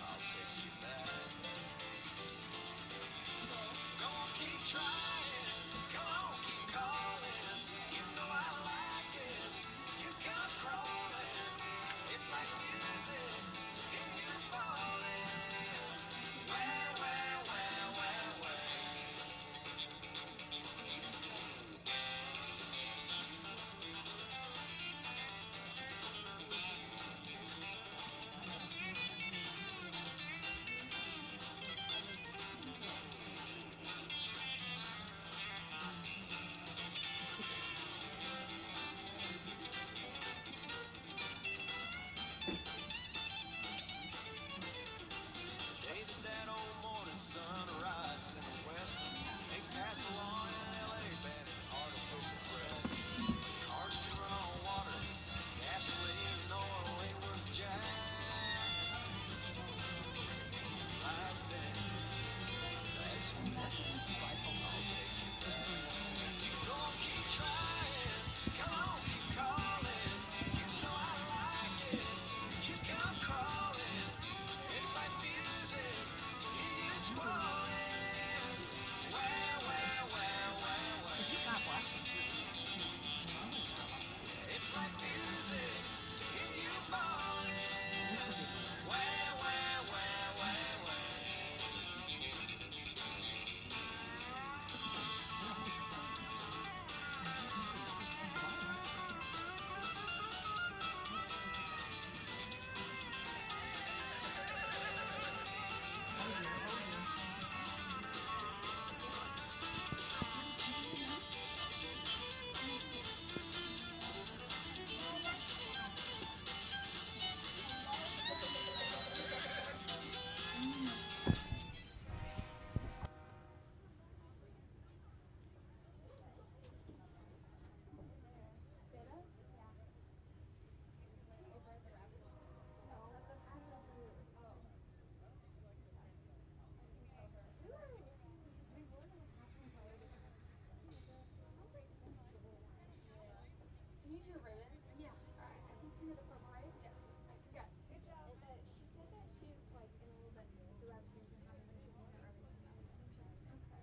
I'll take you back. Go on, keep trying. Come on, keep calling. You know I like it. You come crawling. It's like music in your falling. Well, well, well, well, well. Day that old morning sun rises in the west. They pass along in LA, banning artificial breast. Cars can run on water, gasoline, and oil ain't worth jack. Right then, that's when I'll take you back. Go on, keep trying. Come on, keep calling. You know I like it. You come crawling. It's like music in your squalling. Well, well, well, well, well. It's like music in your balling. Well, well, well, well, well. Can you do a ribbon? Yeah. Alright, I think you're the purple, right? Yes. Yes. Good job. She said that she, like, in a little bit, the rabbit things and how she won't have everything. Okay.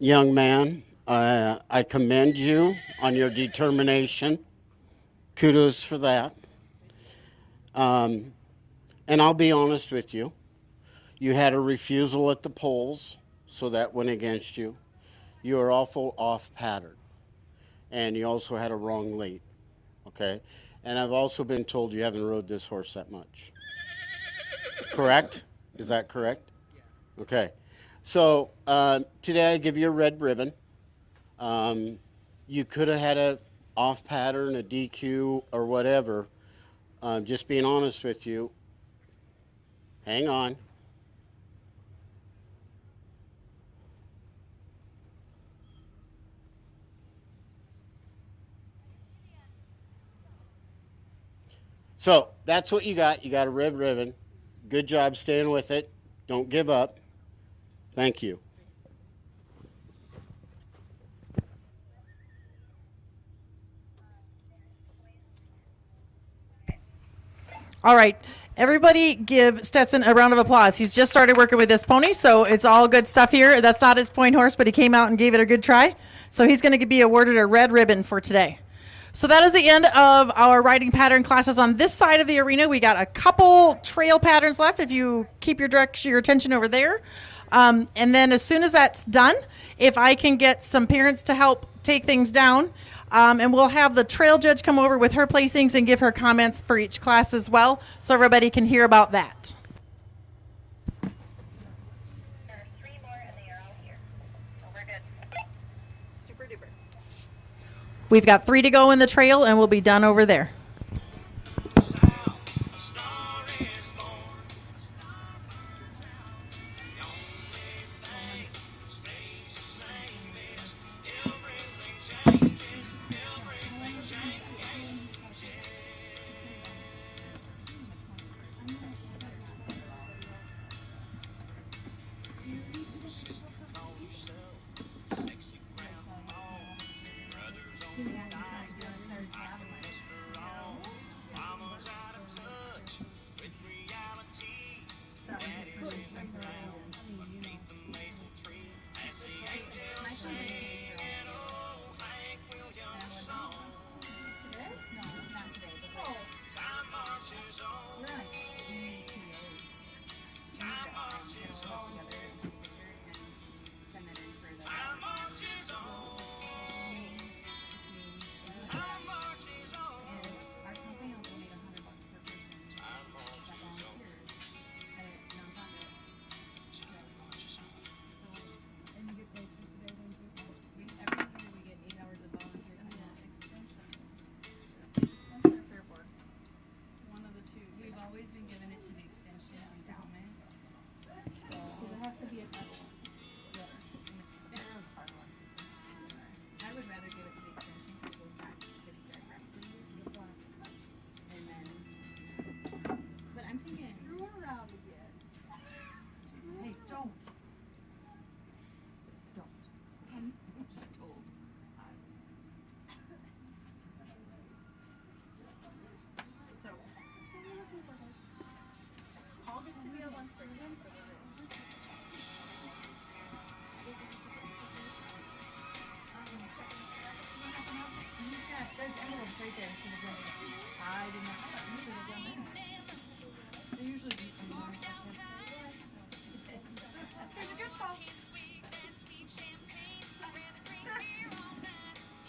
Young man, I commend you on your determination. Kudos for that. And I'll be honest with you. You had a refusal at the polls, so that went against you. You were awful off pattern. And you also had a wrong late. Okay? And I've also been told you haven't rode this horse that much. Correct? Is that correct? Yeah. Okay. So today I give you a red ribbon. You could have had a off pattern, a DQ, or whatever. Just being honest with you. Hang on. So that's what you got. You got a red ribbon. Good job staying with it. Don't give up. Thank you. All right. Everybody give Stetson a round of applause. He's just started working with this pony, so it's all good stuff here. That's not his point horse, but he came out and gave it a good try. So he's going to be awarded a red ribbon for today. So that is the end of our riding pattern classes on this side of the arena. We got a couple trail patterns left if you keep your attention over there. And then as soon as that's done, if I can get some parents to help take things down, and we'll have the trail judge come over with her placings and give her comments for each class as well, so everybody can hear about that. There are 3 more and they are all here. So we're good. Super duper. We've got 3 to go in the trail, and we'll be done over there.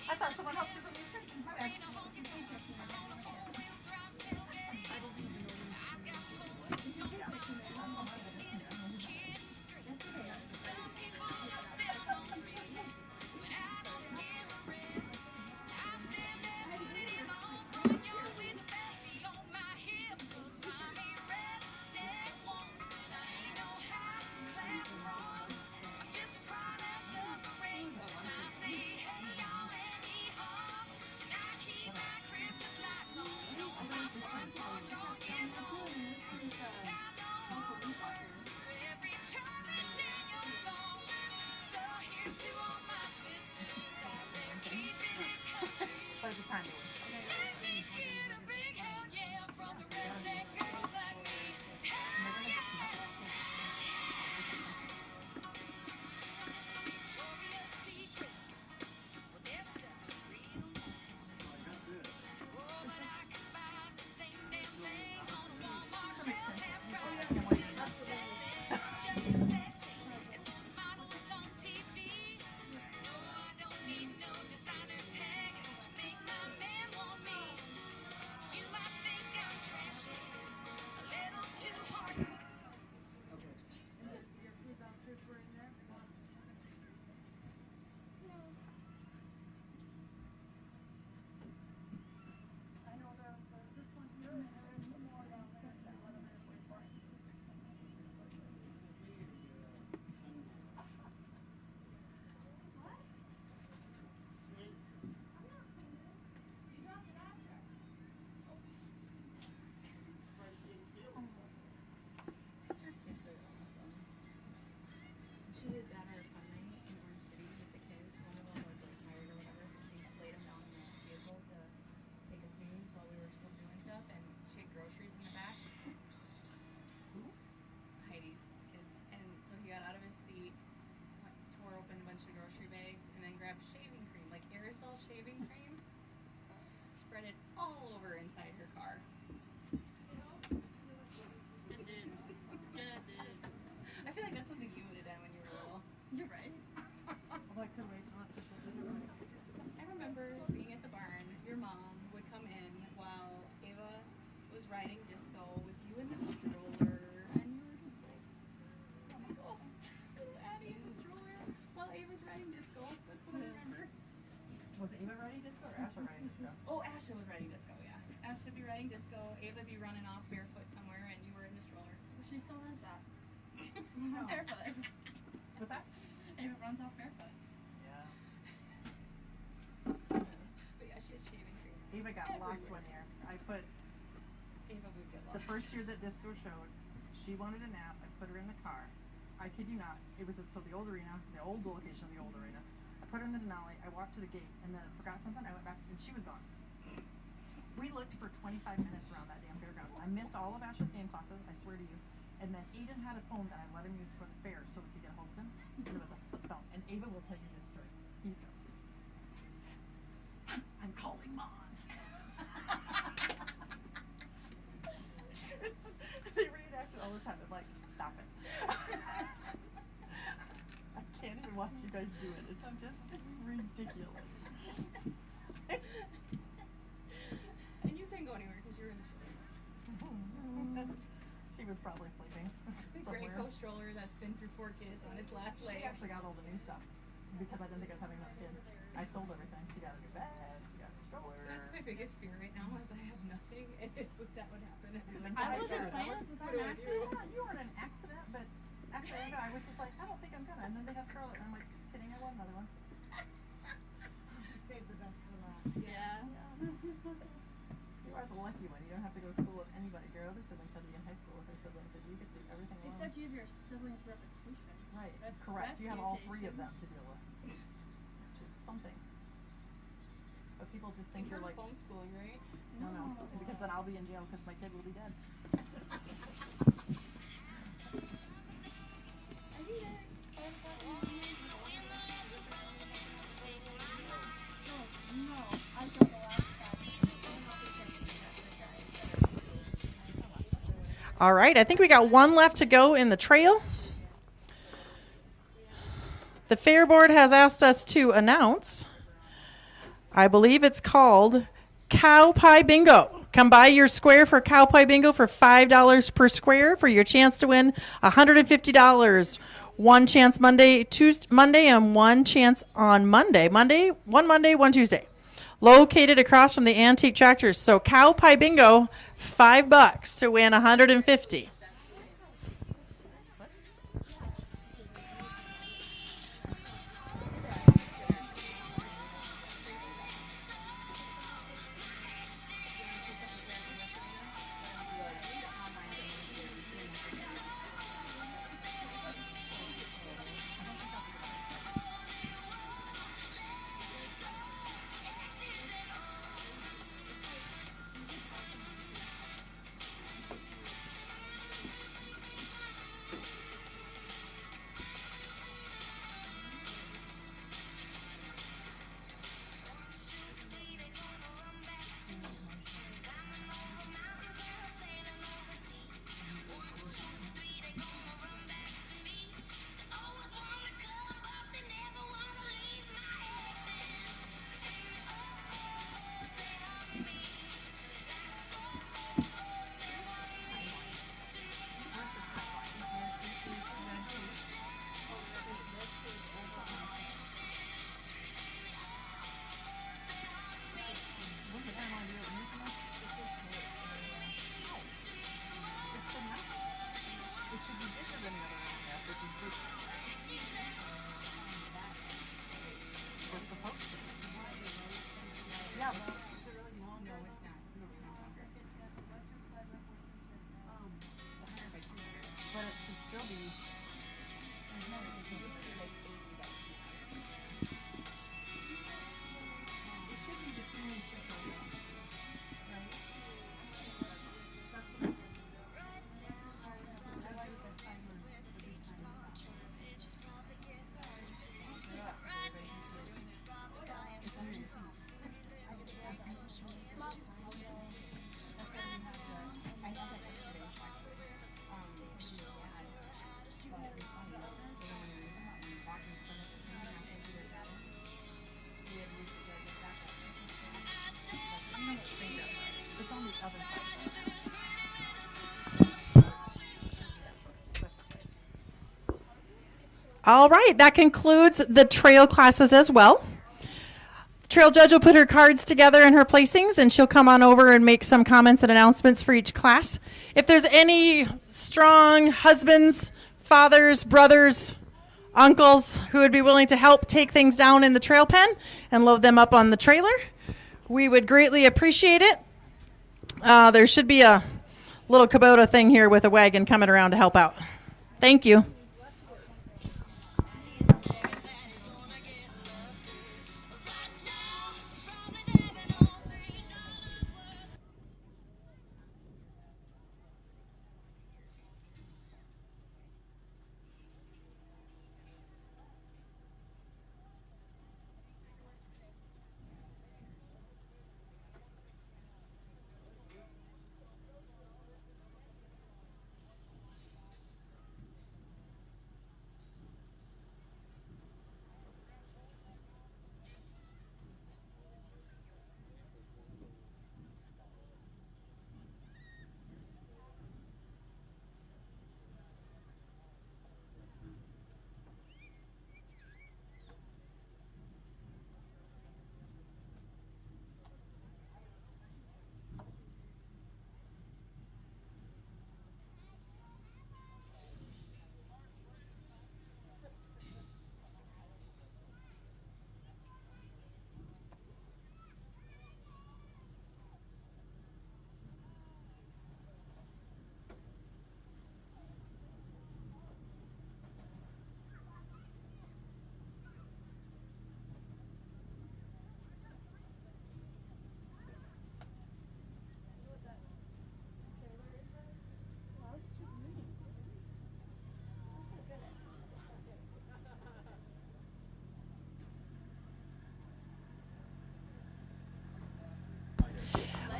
I thought someone helped you from your section. My bad. she was at our fun night in Orange City with the kids. One of them was like tired or whatever, so she laid him down in the vehicle to take a snooze while we were still doing stuff, and she had groceries in the back. Heidi's kids. And so he got out of his seat, tore open a bunch of grocery bags, and then grabbed shaving cream, like aerosol shaving cream, spread it all over inside her car. I feel like that's something you would have done when you were little. You're right. Well, I couldn't wait till official dinner. I remember being at the barn. Your mom would come in while Ava was riding disco with you in the stroller, and you were just like, oh my god, little Addie in the stroller while Ava's riding disco. That's what I remember. Was Ava riding disco or Asha riding disco? Oh, Asha was riding disco, yeah. Asha would be riding disco, Ava would be running off barefoot somewhere, and you were in the stroller. She still does that. Barefoot. What's that? Ava runs off barefoot. Yeah. But yeah, she had shaving cream. Ava got lost one year. I put Ava would get the lost. first year that disco showed. She wanted a nap. I put her in the car. I kid you not. It was at the old arena, the old location of the old arena. I put her in the Denali. I walked to the gate and then I forgot something. I went back and she was gone. We looked for 25 minutes around that damn fairgrounds. I missed all of Ash's game classes, I swear to you. And then Aiden had a phone that I let him use for the fair so we could get a hold of him. And it was a flip phone. And Ava will tell you this story. He goes, I'm calling Mom. They reenact it all the time. I'm like, stop it. I can't even watch you guys do it. It's just ridiculous. And you couldn't go anywhere because you were in the stroller. She was probably sleeping The somewhere. Graco stroller that's been through 4 kids on its last She leg. actually got all the new stuff because I didn't think I was having another kid. I sold everything. She got a new bed. She got a new stroller. That's my biggest fear right now is I have nothing and that would happen. I wasn't planned. Was that an accident? Yeah, you weren't an accident, but actually, I was just like, I don't think I'm gonna. And then they had Scarlett, and I'm like, just kidding, I want another one. Save the best for last. Yeah. You are the lucky one. You don't have to go to school with anybody. Your other siblings had to be in high school with their siblings, and you get to do everything alone. Except you have your siblings' repetition. Right. Correct. You have all 3 of them to deal with, which is something. But people just think you're like, homeschooling, right? no, because then I'll be in jail because my kid will be dead. All right, I think we got one left to go in the trail. The Fair Board has asked us to announce, I believe it's called Cow Pie Bingo. Come by your square for Cow Pie Bingo for $5 per square for your chance to win $150. One chance Monday, and one chance on Monday. One Tuesday. Located across from the antique tractors. So Cow Pie Bingo, $5 to win $150. Yeah. No, it's not. It's 100 by 200. But it should still be. All right, that concludes the trail classes as well. Trail judge will put her cards together in her placings, and she'll come on over and make some comments and announcements for each class. If there's any strong husbands, fathers, brothers, uncles who would be willing to help take things down in the trail pen and load them up on the trailer, we would greatly appreciate it. There should be a little Kubota thing here with a wagon coming around to help out. Thank you.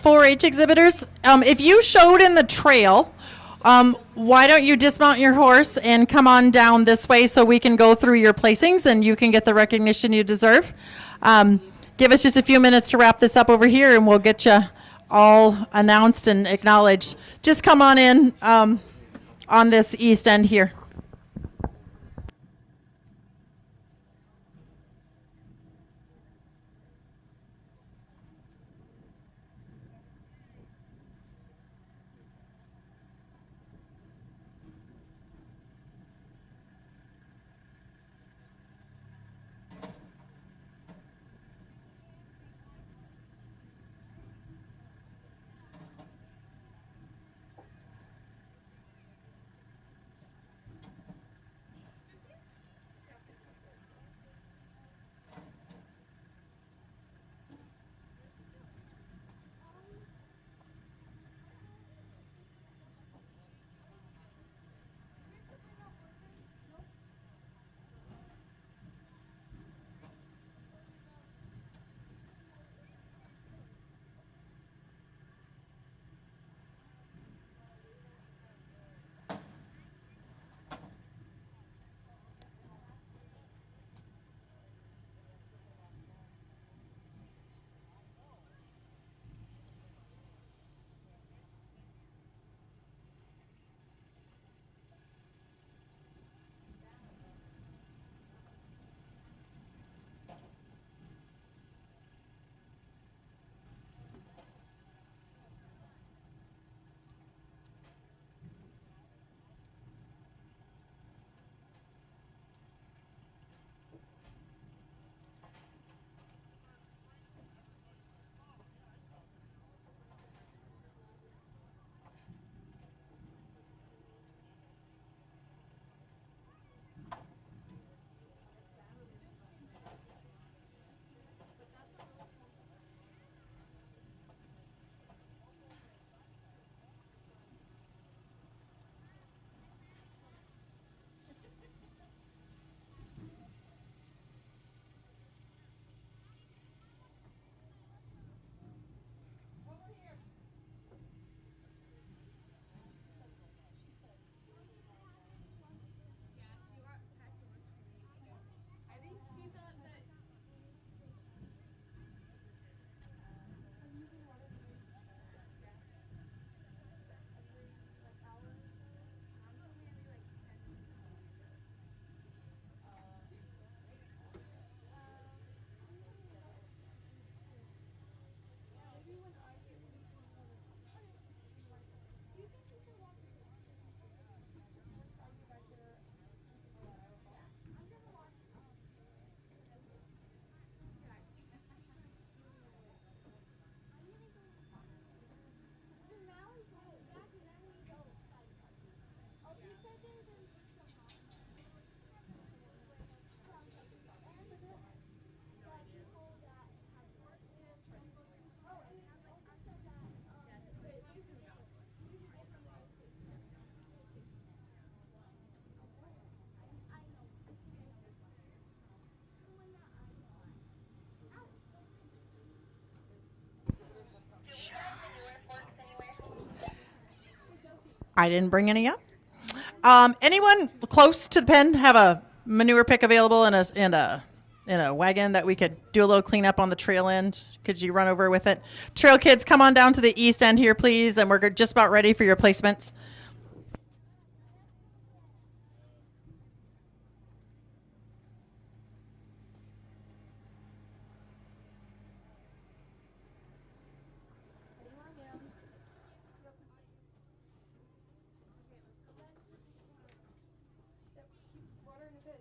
4-H exhibitors, if you showed in the trail, why don't you dismount your horse and come on down this way so we can go through your placings and you can get the recognition you deserve. Give us just a few minutes to wrap this up over here and we'll get you all announced and acknowledged. Just come on in on this east end here. I didn't bring any up. Anyone close to the pen have a manure pick available in a wagon that we could do a little cleanup on the trail end? Could you run over with it? Trail kids, come on down to the east end here, please, and we're just about ready for your placements. Water and a pig.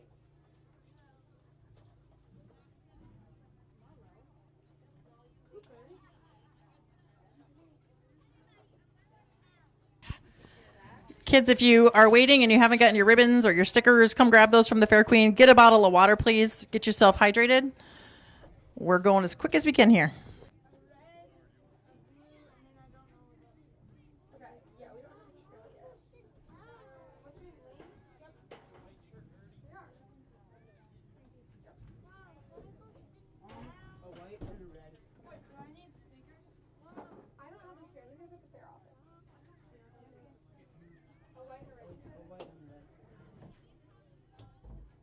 Kids, if you are waiting and you haven't gotten your ribbons or your stickers, come grab those from the Fair Queen. Get a bottle of water, please. Get yourself hydrated. We're going as quick as we can here. I don't have this here. This is at the fair office. A white and a red. Are you?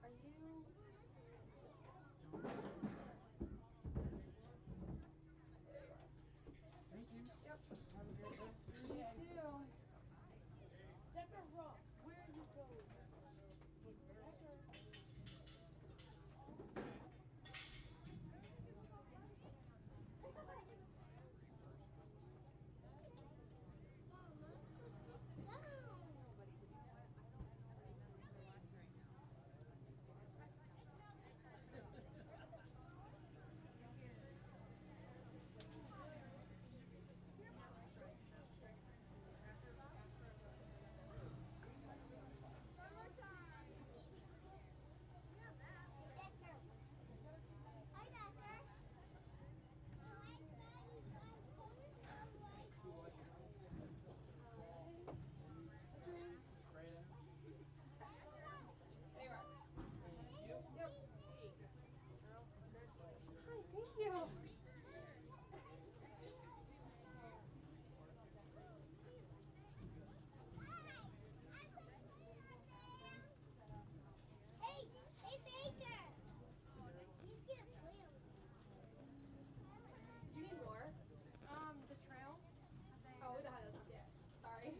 Thank you. Yep. Have a great day. You too. Where are you going? Thank you. Do you need more? The trail? Oh, we don't have those yet. Sorry.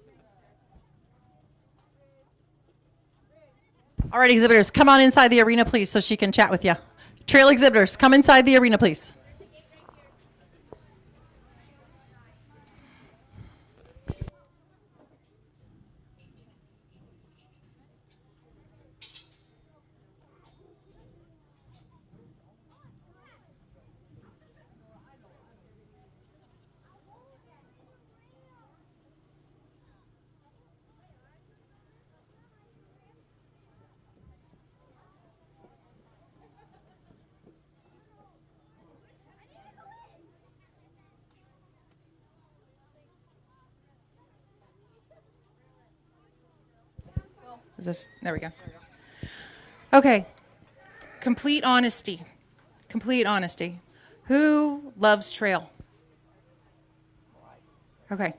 All right, exhibitors, come on inside the arena, please, so she can chat with you. Trail exhibitors, come inside the arena, please. Is this, there we go. Okay. Complete honesty. Complete honesty. Who loves trail? Okay.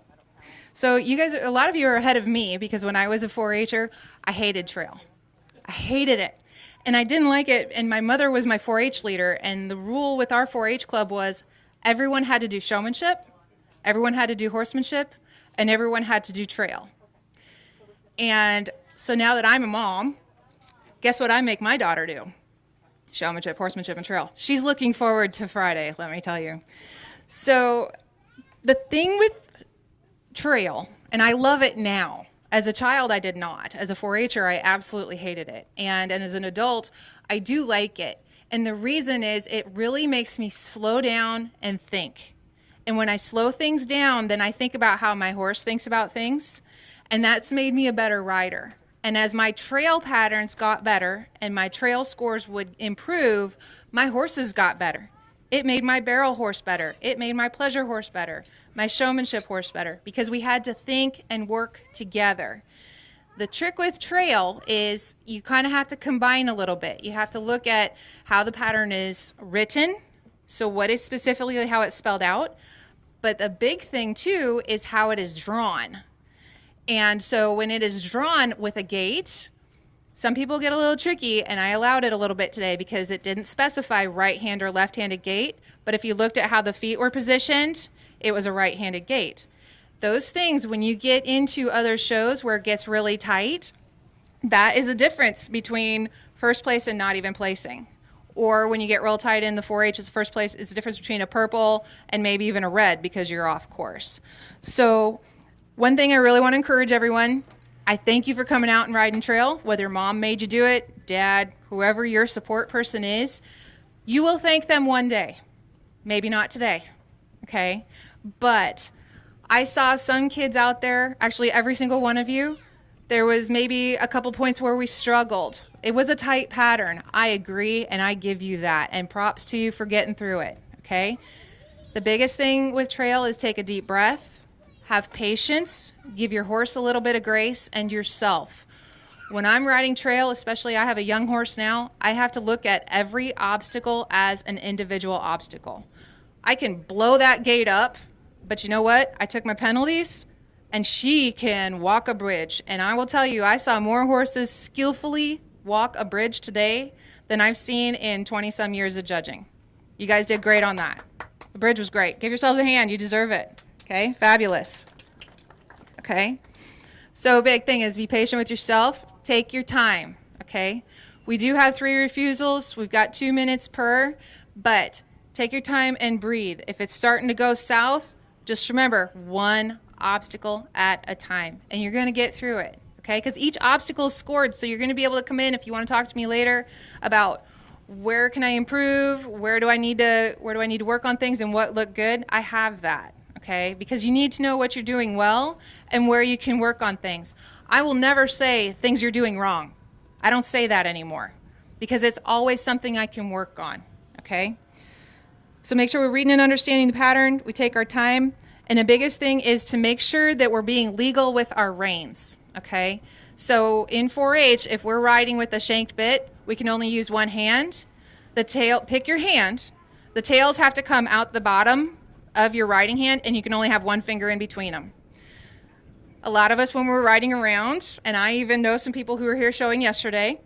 So you guys, a lot of you are ahead of me because when I was a 4-H'er, I hated trail. I hated it. And I didn't like it. And my mother was my 4-H leader. And the rule with our 4-H club was everyone had to do showmanship, everyone had to do horsemanship, and everyone had to do trail. And so now that I'm a mom, guess what I make my daughter do? Showmanship, horsemanship, and trail. She's looking forward to Friday, let me tell you. So the thing with trail, and I love it now. As a child, I did not. As a 4-H'er, I absolutely hated it. And as an adult, I do like it. And the reason is it really makes me slow down and think. And when I slow things down, then I think about how my horse thinks about things. And that's made me a better rider. And as my trail patterns got better and my trail scores would improve, my horses got better. It made my barrel horse better. It made my pleasure horse better, my showmanship horse better, because we had to think and work together. The trick with trail is you kind of have to combine a little bit. You have to look at how the pattern is written, so what is specifically how it's spelled out. But the big thing too is how it is drawn. And so when it is drawn with a gate, some people get a little tricky, and I allowed it a little bit today because it didn't specify right-hand or left-handed gate. But if you looked at how the feet were positioned, it was a right-handed gate. Those things, when you get into other shows where it gets really tight, that is a difference between first place and not even placing. Or when you get real tight in the 4-H, it's first place, it's the difference between a purple and maybe even a red because you're off course. So one thing I really want to encourage everyone, I thank you for coming out and riding trail, whether mom made you do it, dad, whoever your support person is. You will thank them one day. Maybe not today, okay? But I saw some kids out there, actually every single one of you, there was maybe a couple points where we struggled. It was a tight pattern. I agree, and I give you that. And props to you for getting through it, okay? The biggest thing with trail is take a deep breath, have patience, give your horse a little bit of grace, and yourself. When I'm riding trail, especially I have a young horse now, I have to look at every obstacle as an individual obstacle. I can blow that gate up, but you know what? I took my penalties, and she can walk a bridge. And I will tell you, I saw more horses skillfully walk a bridge today than I've seen in 20-some years of judging. You guys did great on that. The bridge was great. Give yourselves a hand. You deserve it. Okay? Fabulous. Okay? So big thing is be patient with yourself. Take your time. Okay? We do have 3 refusals. We've got 2 minutes per, but take your time and breathe. If it's starting to go south, just remember, one obstacle at a time, and you're going to get through it, okay? Because each obstacle is scored, so you're going to be able to come in if you want to talk to me later about where can I improve, where do I need to work on things, and what looked good. I have that, okay? Because you need to know what you're doing well and where you can work on things. I will never say things you're doing wrong. I don't say that anymore because it's always something I can work on, okay? So make sure we're reading and understanding the pattern. We take our time. And the biggest thing is to make sure that we're being legal with our reins, okay? So in 4-H, if we're riding with a shanked bit, we can only use one hand. The tail, pick your hand. The tails have to come out the bottom of your riding hand, and you can only have one finger in between them. A lot of us, when we're riding around, and I even know some people who were here showing yesterday,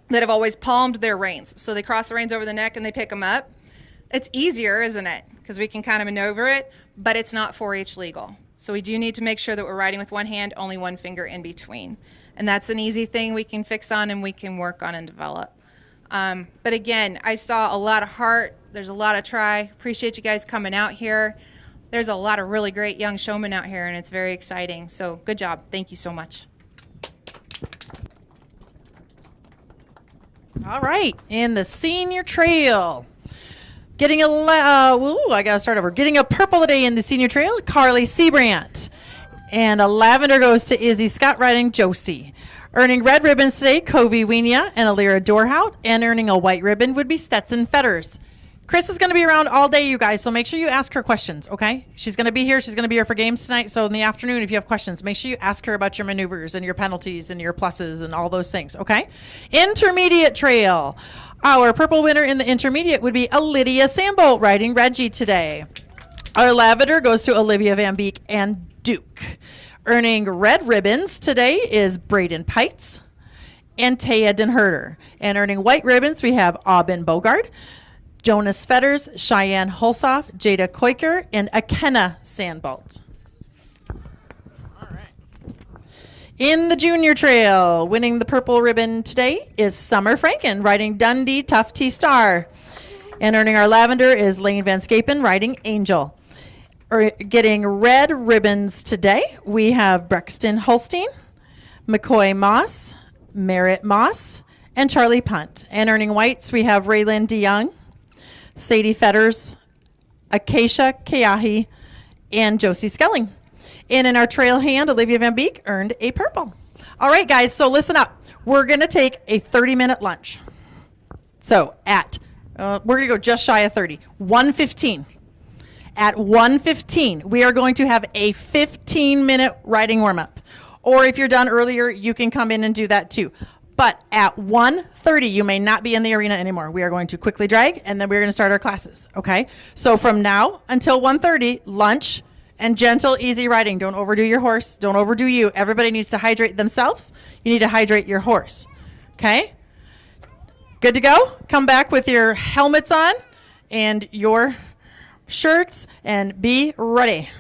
that have always palmed their reins. So they cross the reins over the neck and they pick them up. It's easier, isn't it? Because we can kind of maneuver it, but it's not 4-H legal. So we do need to make sure that we're riding with one hand, only one finger in between. And that's an easy thing we can fix on and we can work on and develop. But again, I saw a lot of heart. There's a lot of try. Appreciate you guys coming out here. There's a lot of really great young showmen out here, and it's very exciting. So good job. Thank you so much. All right, in the senior trail. Getting I gotta start over. Getting a purple today in the senior trail, Carly Seabrandt. And a lavender goes to Izzy Scott riding Josie. Earning red ribbons today, Covey Wienia and Alira Dorhout. And earning a white ribbon would be Stetson Fetters. Chris is going to be around all day, you guys, so make sure you ask her questions, okay? She's going to be here. She's going to be here for games tonight. So in the afternoon, if you have questions, make sure you ask her about your maneuvers and your penalties and your pluses and all those things, okay? Intermediate trail. Our purple winner in the intermediate would be Lydia Sambolt riding Reggie today. Our lavender goes to Olivia Van Beek and Duke. Earning red ribbons today is Braden Pites and Taya Denherter. And earning white ribbons, we have Aubin Bogard, Jonas Fetters, Cheyenne Holsoff, Jada Koiker, and Akenna Sandbolt. All right. In the junior trail, winning the purple ribbon today is Summer Franken riding Dundee Tough T-Star. And earning our lavender is Lane Van Scapen riding Angel. Getting red ribbons today, we have Brexton Holstein, McCoy Moss, Merritt Moss, and Charlie Punt. And earning whites, we have Raylan DeYoung, Sadie Fetters, Acacia Kayahi, and Josie Skelling. And in our trail hand, Olivia Van Beek earned a purple. All right, guys, so listen up. We're going to take a 30-minute lunch. So we're going to go just shy of 30, 1:15. At 1:15, we are going to have a 15-minute riding warm-up. Or if you're done earlier, you can come in and do that too. But at 1:30, you may not be in the arena anymore. We are going to quickly drag, and then we're going to start our classes, okay? So from now until 1:30, lunch, And gentle, easy riding. Don't overdo your horse. Don't overdo you. Everybody needs to hydrate themselves. You need to hydrate your horse. Okay? Good to go? Come back with your helmets on and your shirts and be ready.